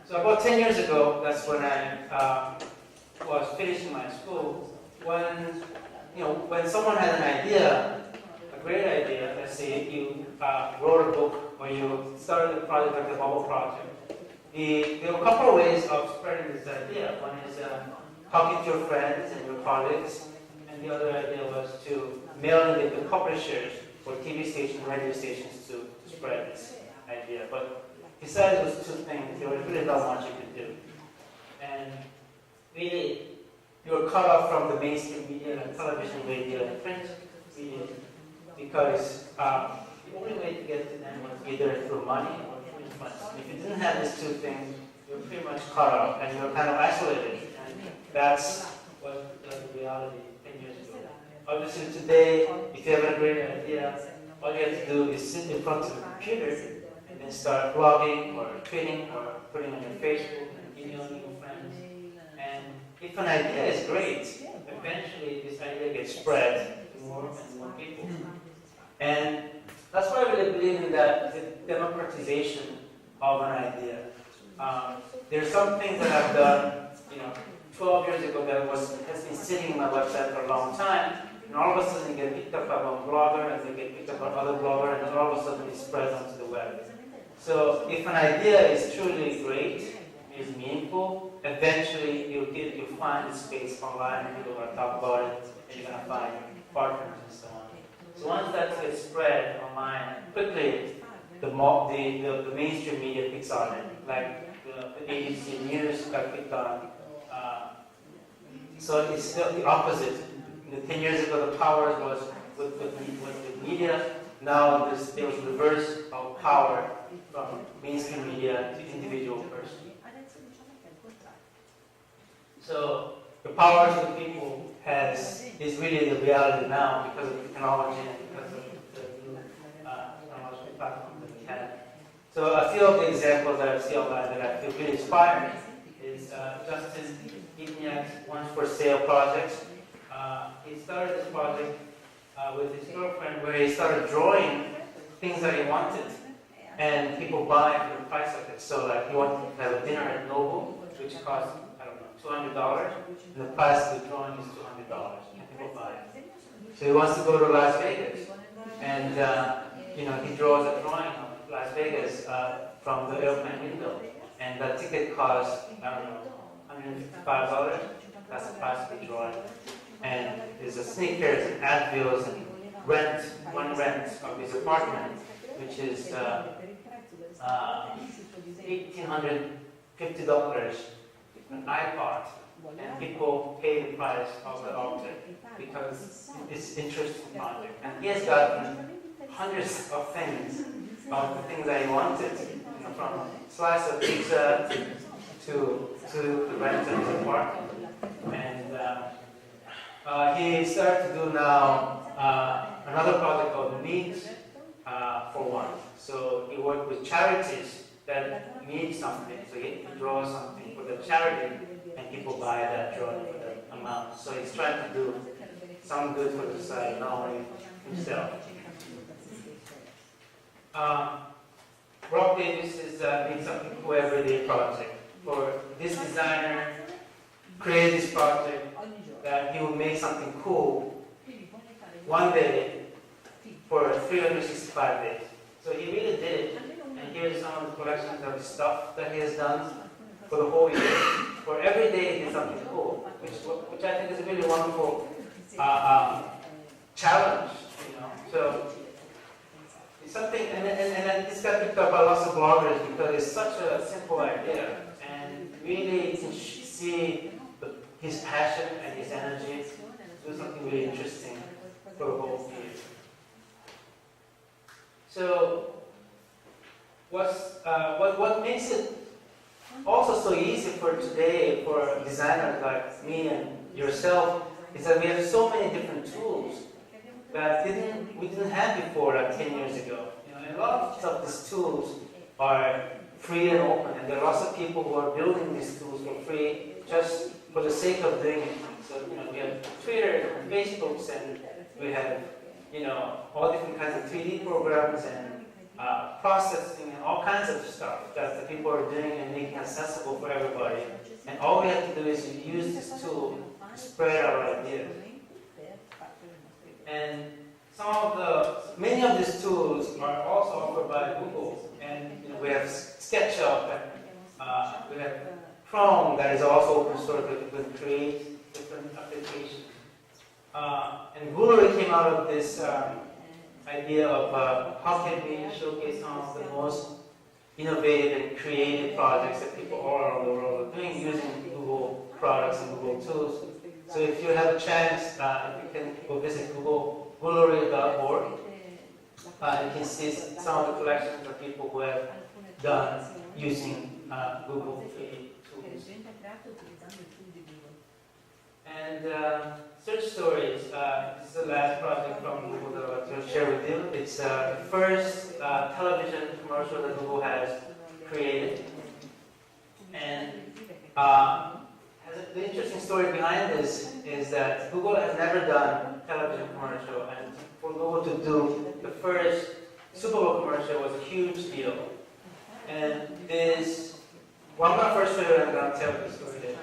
[SPEAKER 1] So about 10 years ago, that's when I was finishing my school. When someone had an idea, a great idea, let's say you wrote a book or you started a project like the Bubble Project, there are a couple of ways of spreading this idea. One is talking to your friends and your colleagues, and the other idea was to mailing it to publishers or TV stations, radio stations to spread this idea. But besides those two things, there was really not much you could do. And really, you were cut off from the mainstream media, like television, radio, and print media, because the only way to get to them was either through money or through influence. If you didn't have these two things, you were pretty much cut off, and you were kind of isolated. And that's what the reality 10 years ago. Obviously today, if you have a great idea, all you have to do is sit in front of the computer and then start blogging or tweeting or putting on your Facebook and emailing your friends. And if an idea is great, eventually this idea gets spread to more and more people. And that's why I really believe in that the democratization of an idea. There are some things that I've done, 12 years ago that has been sitting on my website for a long time, and all of a sudden get picked up by one blogger, and they get picked up by another blogger, and then all of a sudden it spreads onto the web. So if an idea is truly great, is meaningful, eventually you'll find a space online, and people are going to talk about it, and you're going to find partners and so on. So once that gets spread online, quickly the mainstream media picks on it, like the ABC News got picked on. So it's still the opposite. 10 years ago, the power was with the media. Now there was reverse of power from mainstream media to individual person. So the power to the people is really the reality now because of technology and because of the new technological platform that we have. So a few of the examples that I see online that I feel really inspiring is Justin Igniak's Once for Sale project. He started this project with his girlfriend where he started drawing things that he wanted and people buy for the price of it. So like he wanted to have a dinner at Noble, which cost, $200, and the price of the drawing is $200, and people buy it. So he wants to go to Las Vegas, and he draws a drawing of Las Vegas from the airplane window, and the ticket costs, $155. That's the price of the drawing. And there's a sneakers and Advils and rent of his apartment, which is $1,850. An iPod, and people pay the price of the object because it's interesting project. And he has gotten hundreds of things, of the things that he wanted, from slice of pizza to the rent of his apartment. And he started to do now another project called Needs for One. So he worked with charities that need something, so he draws something for the charity, and people buy that drawing for the amount. So he's trying to do some good for the society, not only himself. Rob Davis is doing something cool everyday project. For this designer, create this project that he will make something cool one day for 365 days. So he really did it. And here's some of the collections of stuff that he has done for the whole year. For every day he did something cool, which I think is a really wonderful challenge, you know. So it's something, and this got picked up by lots of bloggers because it's such a simple idea, and really you can see his passion and his energy to do something really interesting for the whole year. So what makes it also so easy for today for designers like me and yourself is that we have so many different tools that we didn't have before, like 10 years ago. You know, and a lot of these tools are free and open, and there are lots of people who are building these tools for free just for the sake of doing it. So, you know, we have Twitter and Facebooks, and we have, you know, all different kinds of 3D programs and processing and all kinds of stuff that the people are doing and making accessible for everybody. And all we have to do is use this tool to spread our ideas. And many of these tools are also offered by Google. And you know, we have SketchUp, and we have Chrome that is also open source that you can create different applications. And Google came out of this idea of how can we showcase some of the most innovative and creative projects that people all around the world are doing using Google products and Google tools. So if you have a chance, you can go visit world..Born. You can see some of the collections of people who have done using Google tools. And search stories. This is the last project from Google that I'd like to share with you. It's the first television commercial that Google has created. And the interesting story behind this is that Google has never done television commercial, and for Google to do the first Super Bowl commercial was a huge deal. And this, well, I'm going to first show you and I'm going to tell you the story later.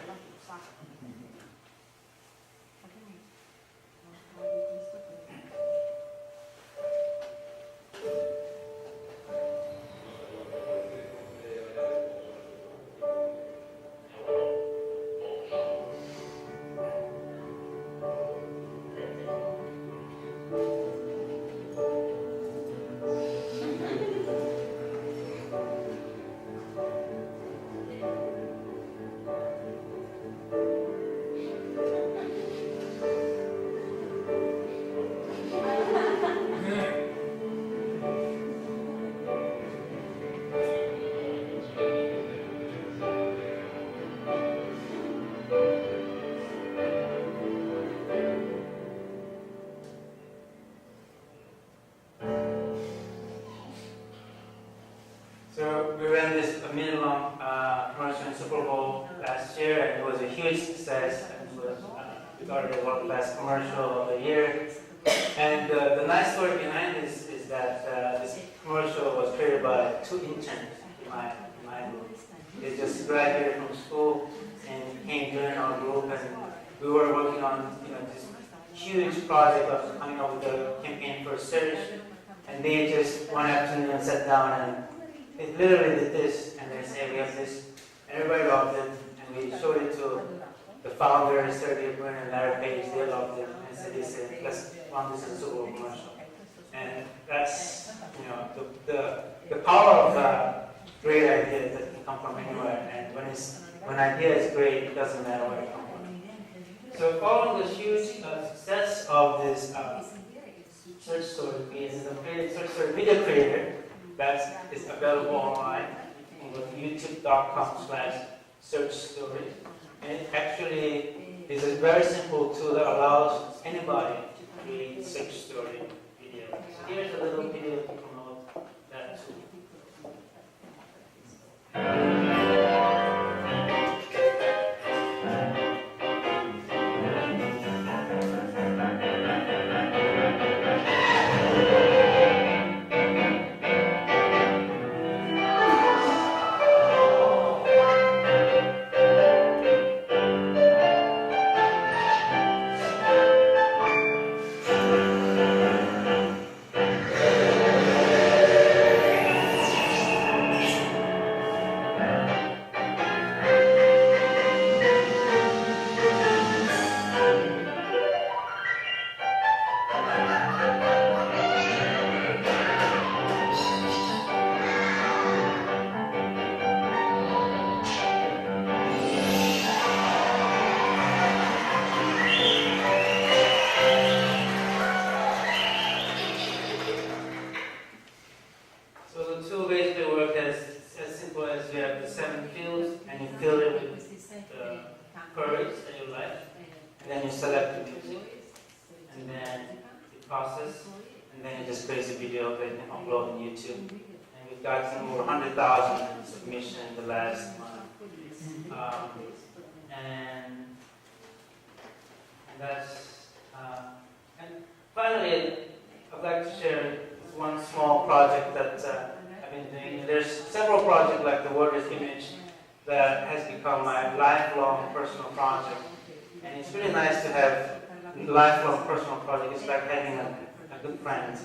[SPEAKER 1] So we ran this a minute-long commercial in Super Bowl last year, and it was a huge success, and it was regarded as one of the best commercial of the year. And the nice story behind this is that this commercial was created by two interns in my group. They just graduated from school and came join our group, and we were working on this huge project of coming up with a campaign for search. And they just one afternoon sat down and they literally did this, and they said, we have this, and everybody loved it, and we showed it to the founders, Sergey Brin and Larry Page. They loved it, and so they said, let's run this as a Super Bowl commercial. And that's, the power of great ideas that can come from anywhere, and when an idea is great, it doesn't matter where it comes from. So following the huge success of this search story, we ended up creating search story video creator. That is available online. You can go to youtube.com/search story. And it actually is a very simple tool that allows anybody to create search story video. So here's a little video to promote that tool. then you select the music, and then you process, and then you just place a video that you can upload on YouTube. And we've gotten over 100,000 submissions in the last month. And that's, and finally, I'd like to share one small project that I've been doing. There's several projects like the World Image that has become my lifelong personal project. And it's really nice to have a lifelong personal project. It's like having a good friend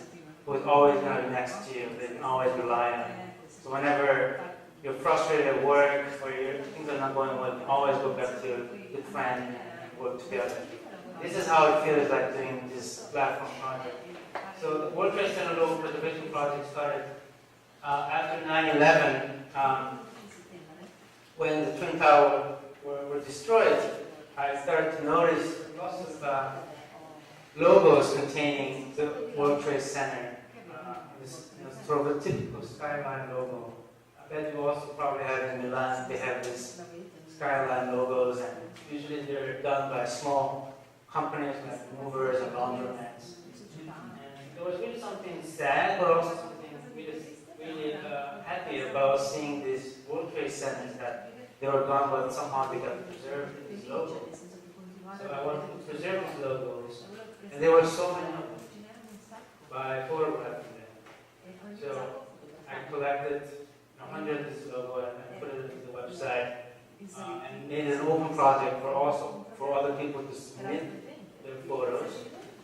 [SPEAKER 1] who is always going to be next to you, that you can always rely on. So whenever you're frustrated at work or things are not going well, you can always look up to your good friend and work together. This is how it feels like doing this lifelong project. So the World Trade Center Local Preservation Project started after 9/11, when the Twin Towers were destroyed. I started to notice lots of logos containing the World Trade Center. This sort of a typical skyline logo. I bet you also probably have in Milan, they have this skyline logos, and usually they're done by small companies like movers and laundromats. And there was really something sad, but also something really happy about seeing these World Trade Centers that they were gone, but somehow they got preserved in these logos. So I wanted to preserve these logos, and there were so many of them by photographing them. So I collected 100 of these logos and I put it into the website and made an open project for other people to submit their photos,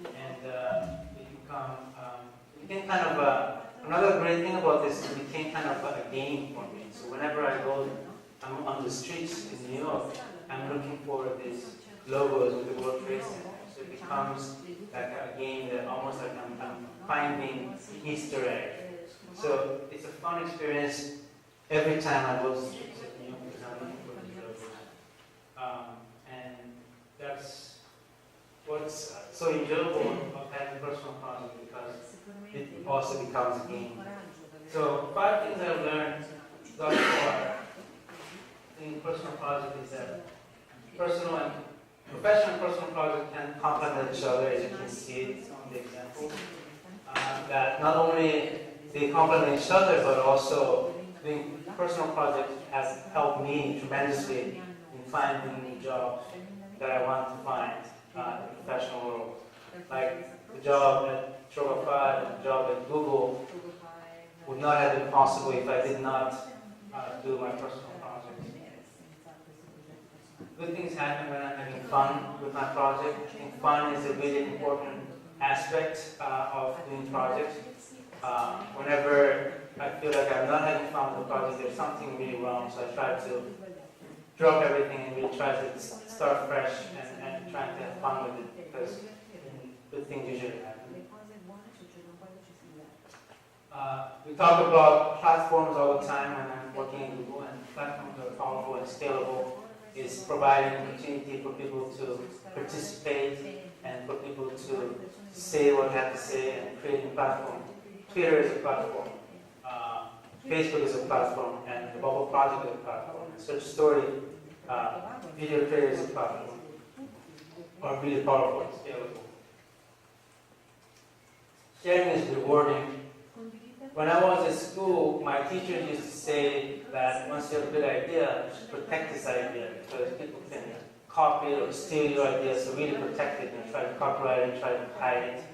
[SPEAKER 1] and it became kind of another great thing about this. It became kind of a game for me. So whenever I'm on the streets in New York, I'm looking for these logos with the World Trade Center. So it becomes like a game that almost like I'm finding Easter egg. So it's a fun experience every time I go to the streets of New York because I'm looking for these logos. And that's what's so enjoyable of having a personal project, because it also becomes a game. So 5 things I've learned thus far in personal project is that professional and personal project can complement each other, as you can see it on the example. That not only they complement each other, but also doing personal projects has helped me tremendously in finding new jobs that I want to find in the professional world. Like the job at Droga5 and the job at Google would not have been possible if I did not do my personal project. Good things happen when I'm having fun with my project. I think fun is a really important aspect of doing projects. Whenever I feel like I'm not having fun with the project, there's something really wrong, so I try to drop everything and really try to start fresh and try to have fun with it, because good things usually happen. We talk about platforms all the time when I'm working in Google, and platforms are powerful and scalable. Is providing opportunity for people to participate and for people to say what they have to say and creating a platform. Twitter is a platform, Facebook is a platform, and the Bubble Project is a platform. Search Story, Video Creator is a platform. Are really powerful and scalable. Sharing is rewarding. When I was at school, my teachers used to say that once you have a good idea, you should protect this idea, because people can copy it or steal your idea, so really protect it and try to copyright it, try to hide it.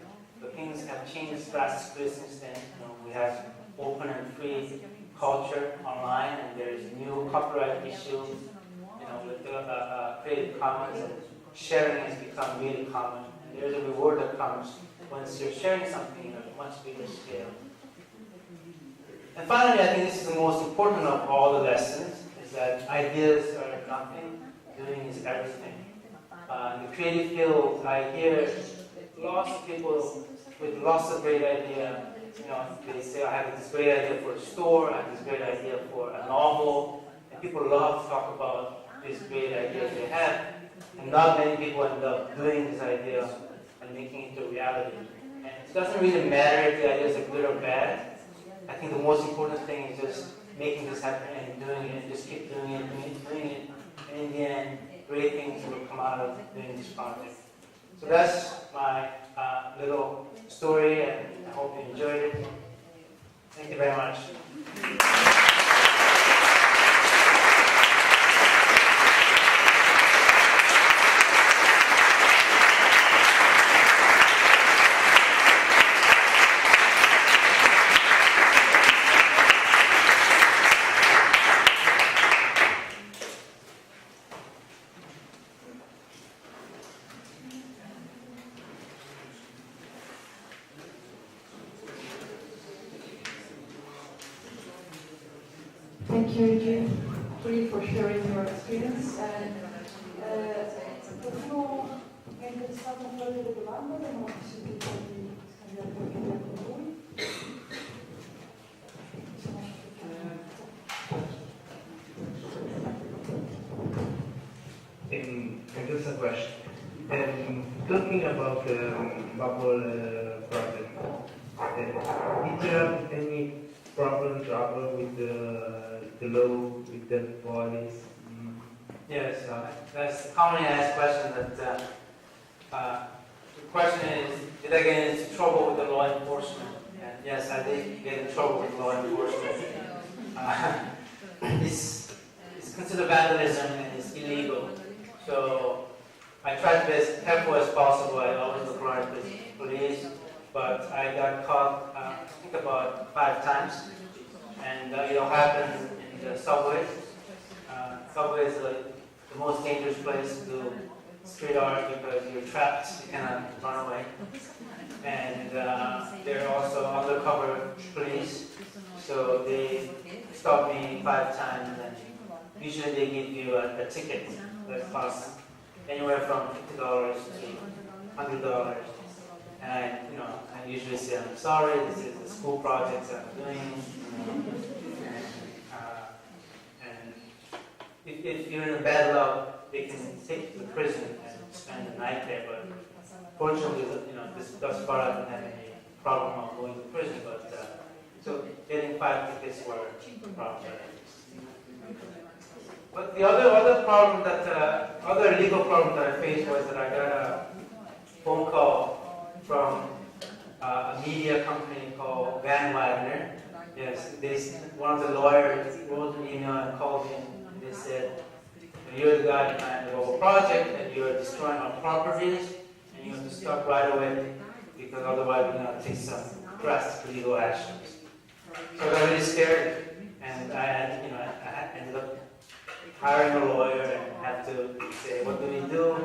[SPEAKER 1] But things have changed drastically since then. We have open and free culture online, and there's new copyright issues, with Creative Commons, and sharing has become really common. And there's a reward that comes once you're sharing something at a much bigger scale. And finally, I think this is the most important of all the lessons, is that ideas are nothing, doing is everything. In the creative field, I hear lots of people with lots of great ideas. They say, I have this great idea for a store, I have this great idea for a novel, and people love to talk about these great ideas they have, and not many people end up doing this idea and making it a reality. And it doesn't really matter if the ideas are good or bad. I think the most important thing is just making this happen and doing it, and just keep doing it. And in the end, great things will come out of doing this project. So that's my little story, and I hope you enjoyed it. Thank you very much.
[SPEAKER 9] Thank you, Jim, for sharing your experience. Possiamo stare un po' delle domande, abbiamo la possibilità di scambiare qualche idea con voi.
[SPEAKER 10] Just a question. Talking about the bubble project, did you have any trouble with the law, with the police?
[SPEAKER 1] Yes, that's a commonly asked question. That the question is, did I get into trouble with the law enforcement? And yes, I did get in trouble with law enforcement. It's considered vandalism and it's illegal. So I tried to be as careful as possible. I always look around at the police, but I got caught, I think about 5 times. And it all happened in the subway. Subway is the most dangerous place to do street art because you're trapped, you cannot run away. And they're also undercover police, so they stopped me 5 times, and usually they give you a ticket that costs anywhere from $50 to $100. And I usually say, I'm sorry, this is the school project I'm doing. And if you're in bad luck, they can take you to prison and spend the night there. But fortunately, thus far I haven't had any problem of going to prison. But so getting 5 tickets were a problem. But the other problem other legal problem that I faced was that I got a phone call from a media company called Van Wagner. Yes, one of the lawyers wrote an email and called me, and they said, you're the guy behind the whole project, and you're destroying our properties, and you have to stop right away, because otherwise we're going to take some drastic legal actions. So I got really scared, and I ended up hiring a lawyer and had to say, what do we do?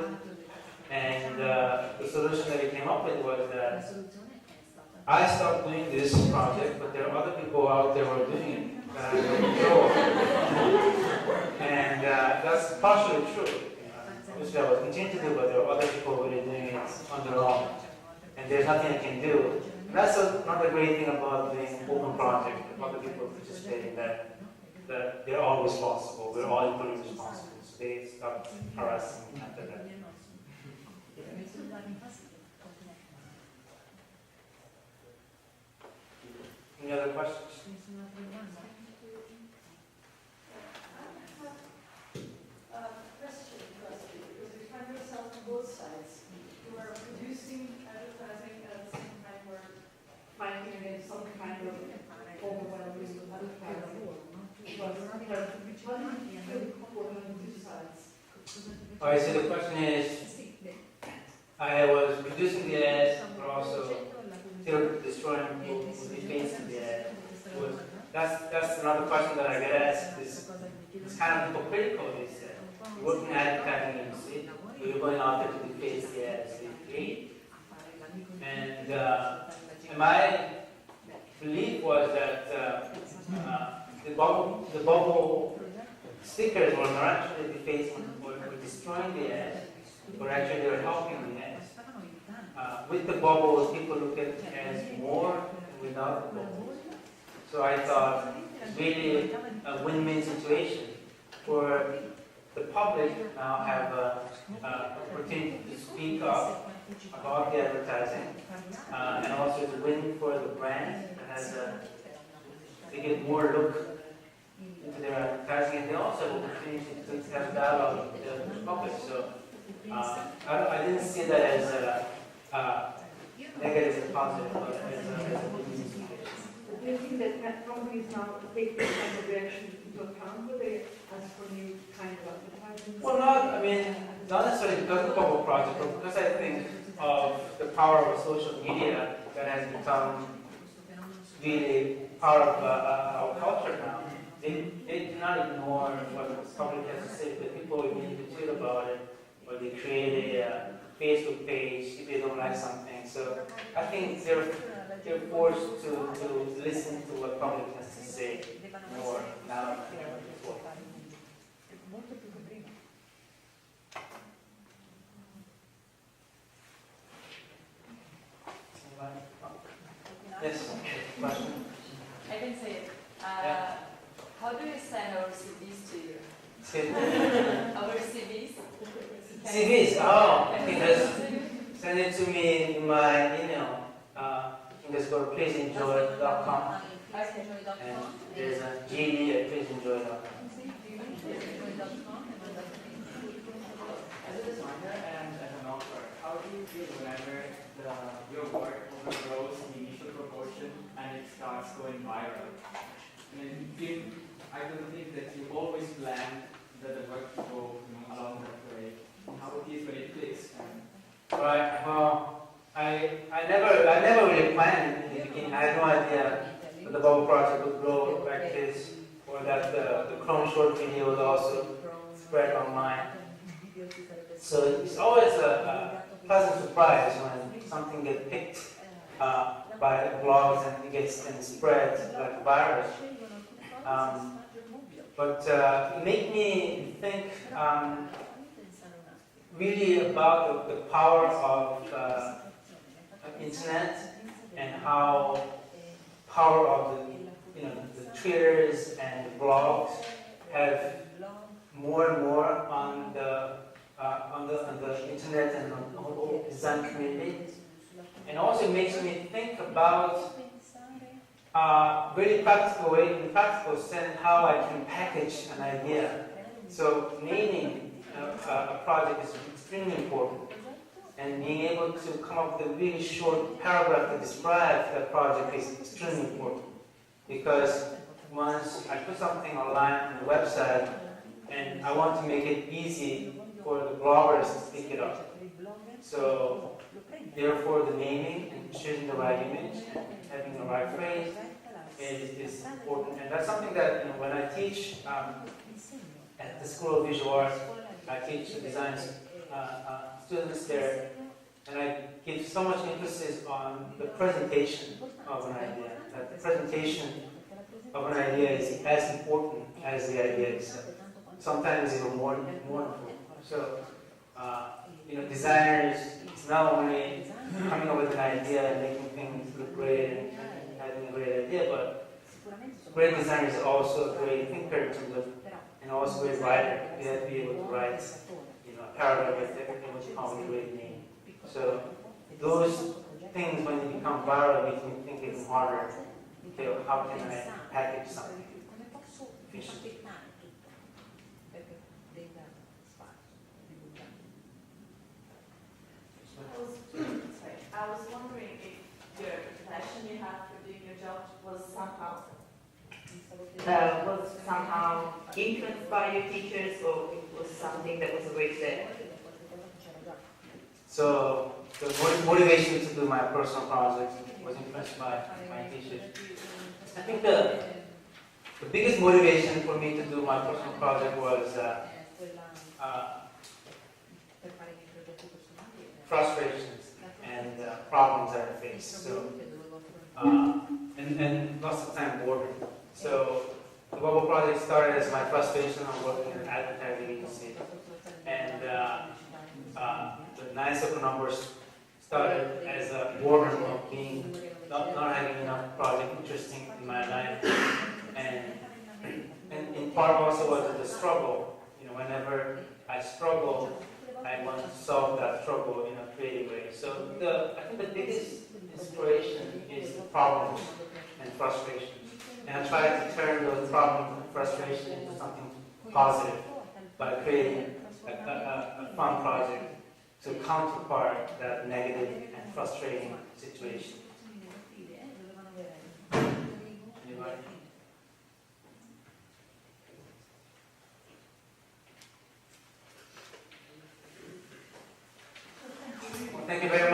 [SPEAKER 1] And the solution that we came up with was that I stopped doing this project, but there are other people out there who are doing it that I don't control. And that's partially true. Obviously, I will continue to do, but there are other people who are doing it on their own. And there's nothing I can do. And that's another great thing about doing an open project. Other people participating that they're all responsible. We're all equally responsible. So they stop harassing after that. Any other questions?
[SPEAKER 9] Question, because you find yourself on both sides. You are producing advertising at the same time we're fighting against some kind of overwhelming advertising. But how do you feel comfortable on two sides?
[SPEAKER 1] Alright, so the question is, I was producing the ads, but also still destroying people who defacing the ad. That's another question that I get asked. It's kind of hypocritical, they said. You're working in advertising agency, but you're going out there to deface the ads they create. And my belief was that the bubble stickers were not actually defacing or destroying the ads, but actually they were helping the ads. With the bubbles, people look at ads more than without the bubbles. So I thought it's really a win-win situation where the public now have an opportunity to speak up about the advertising, and also it's a win for the brand that has they get more look into their advertising, and they also have an opportunity to have dialogue with the public. So I didn't see that as negative and positive, but as a
[SPEAKER 9] Do you think that companies now take this kind of reaction into account when they ask for new kind of advertising?
[SPEAKER 1] well, not necessarily because of the Bubble Project, but because I think of the power of social media that has become really part of our culture now. They do not ignore what the public has to say, but people immediately tweet about it, or they create a Facebook page if they don't like something. So I think they're forced to listen to what public has to say more now than before. Yes, question?
[SPEAKER 11] I can say it. How do you send our CVs to you? Our CVs?
[SPEAKER 1] CVs? Oh, you can just send it to me in my email. You can just go to pleaseenjoy.com. And there's a GD at pleaseenjoy.com.
[SPEAKER 12] As a designer and as an author, how do you feel whenever your work overgrows the initial proportion and it starts going viral? I don't think that you always plan that the work will go along that way. How it is when it clicks?
[SPEAKER 1] Right. Well, I never really planned in the beginning. I had no idea that the Bubble Project would grow like this, or that the Chrome short video would also spread online. So it's always a pleasant surprise when something gets picked by blogs and it gets then spread like a virus. But it made me think really about the power of internet and how power of the Twitters and the blogs have more and more on the internet and on the whole design community. And also it makes me think about really practical way, in practical sense, how I can package an idea. So naming a project is extremely important, and being able to come up with a really short paragraph to describe that project is extremely important. Because once I put something online on the website, and I want to make it easy for the bloggers to pick it up. So therefore, the naming and choosing the right image and having the right phrase is important. And that's something that when I teach at the School of Visual Arts, I teach the design students there, and I give so much emphasis on the presentation of an idea. That the presentation of an idea is as important as the idea itself. Sometimes even more important. So, designers, it's not only coming up with an idea and making things look great and having a great idea, but great designer is also a great thinker and also a great writer. You have to be able to write, a paragraph with everything which comes with a great name. So those things, when they become viral, make me think even harder. Okay, how can I package something efficiently?
[SPEAKER 5] I was wondering if your passion you have for doing your job was somehow influenced by your teachers, or it was something that was always there?
[SPEAKER 1] So the motivation to do my personal project was influenced by my teachers. I think the biggest motivation for me to do my personal project was frustrations and problems that I faced. So, and lots of time boredom. So the Bubble Project started as my frustration on working in an advertising agency. And the 9 Circle numbers started as a boredom of being not having enough project interesting in my life. And in part also was the struggle. Whenever I struggle, I want to solve that struggle in a creative way. So I think the biggest inspiration is the problems and frustrations. And I try to turn those problems and frustrations into something positive by creating a fun project to counterpart that negative and frustrating situation. Anybody? Thank you very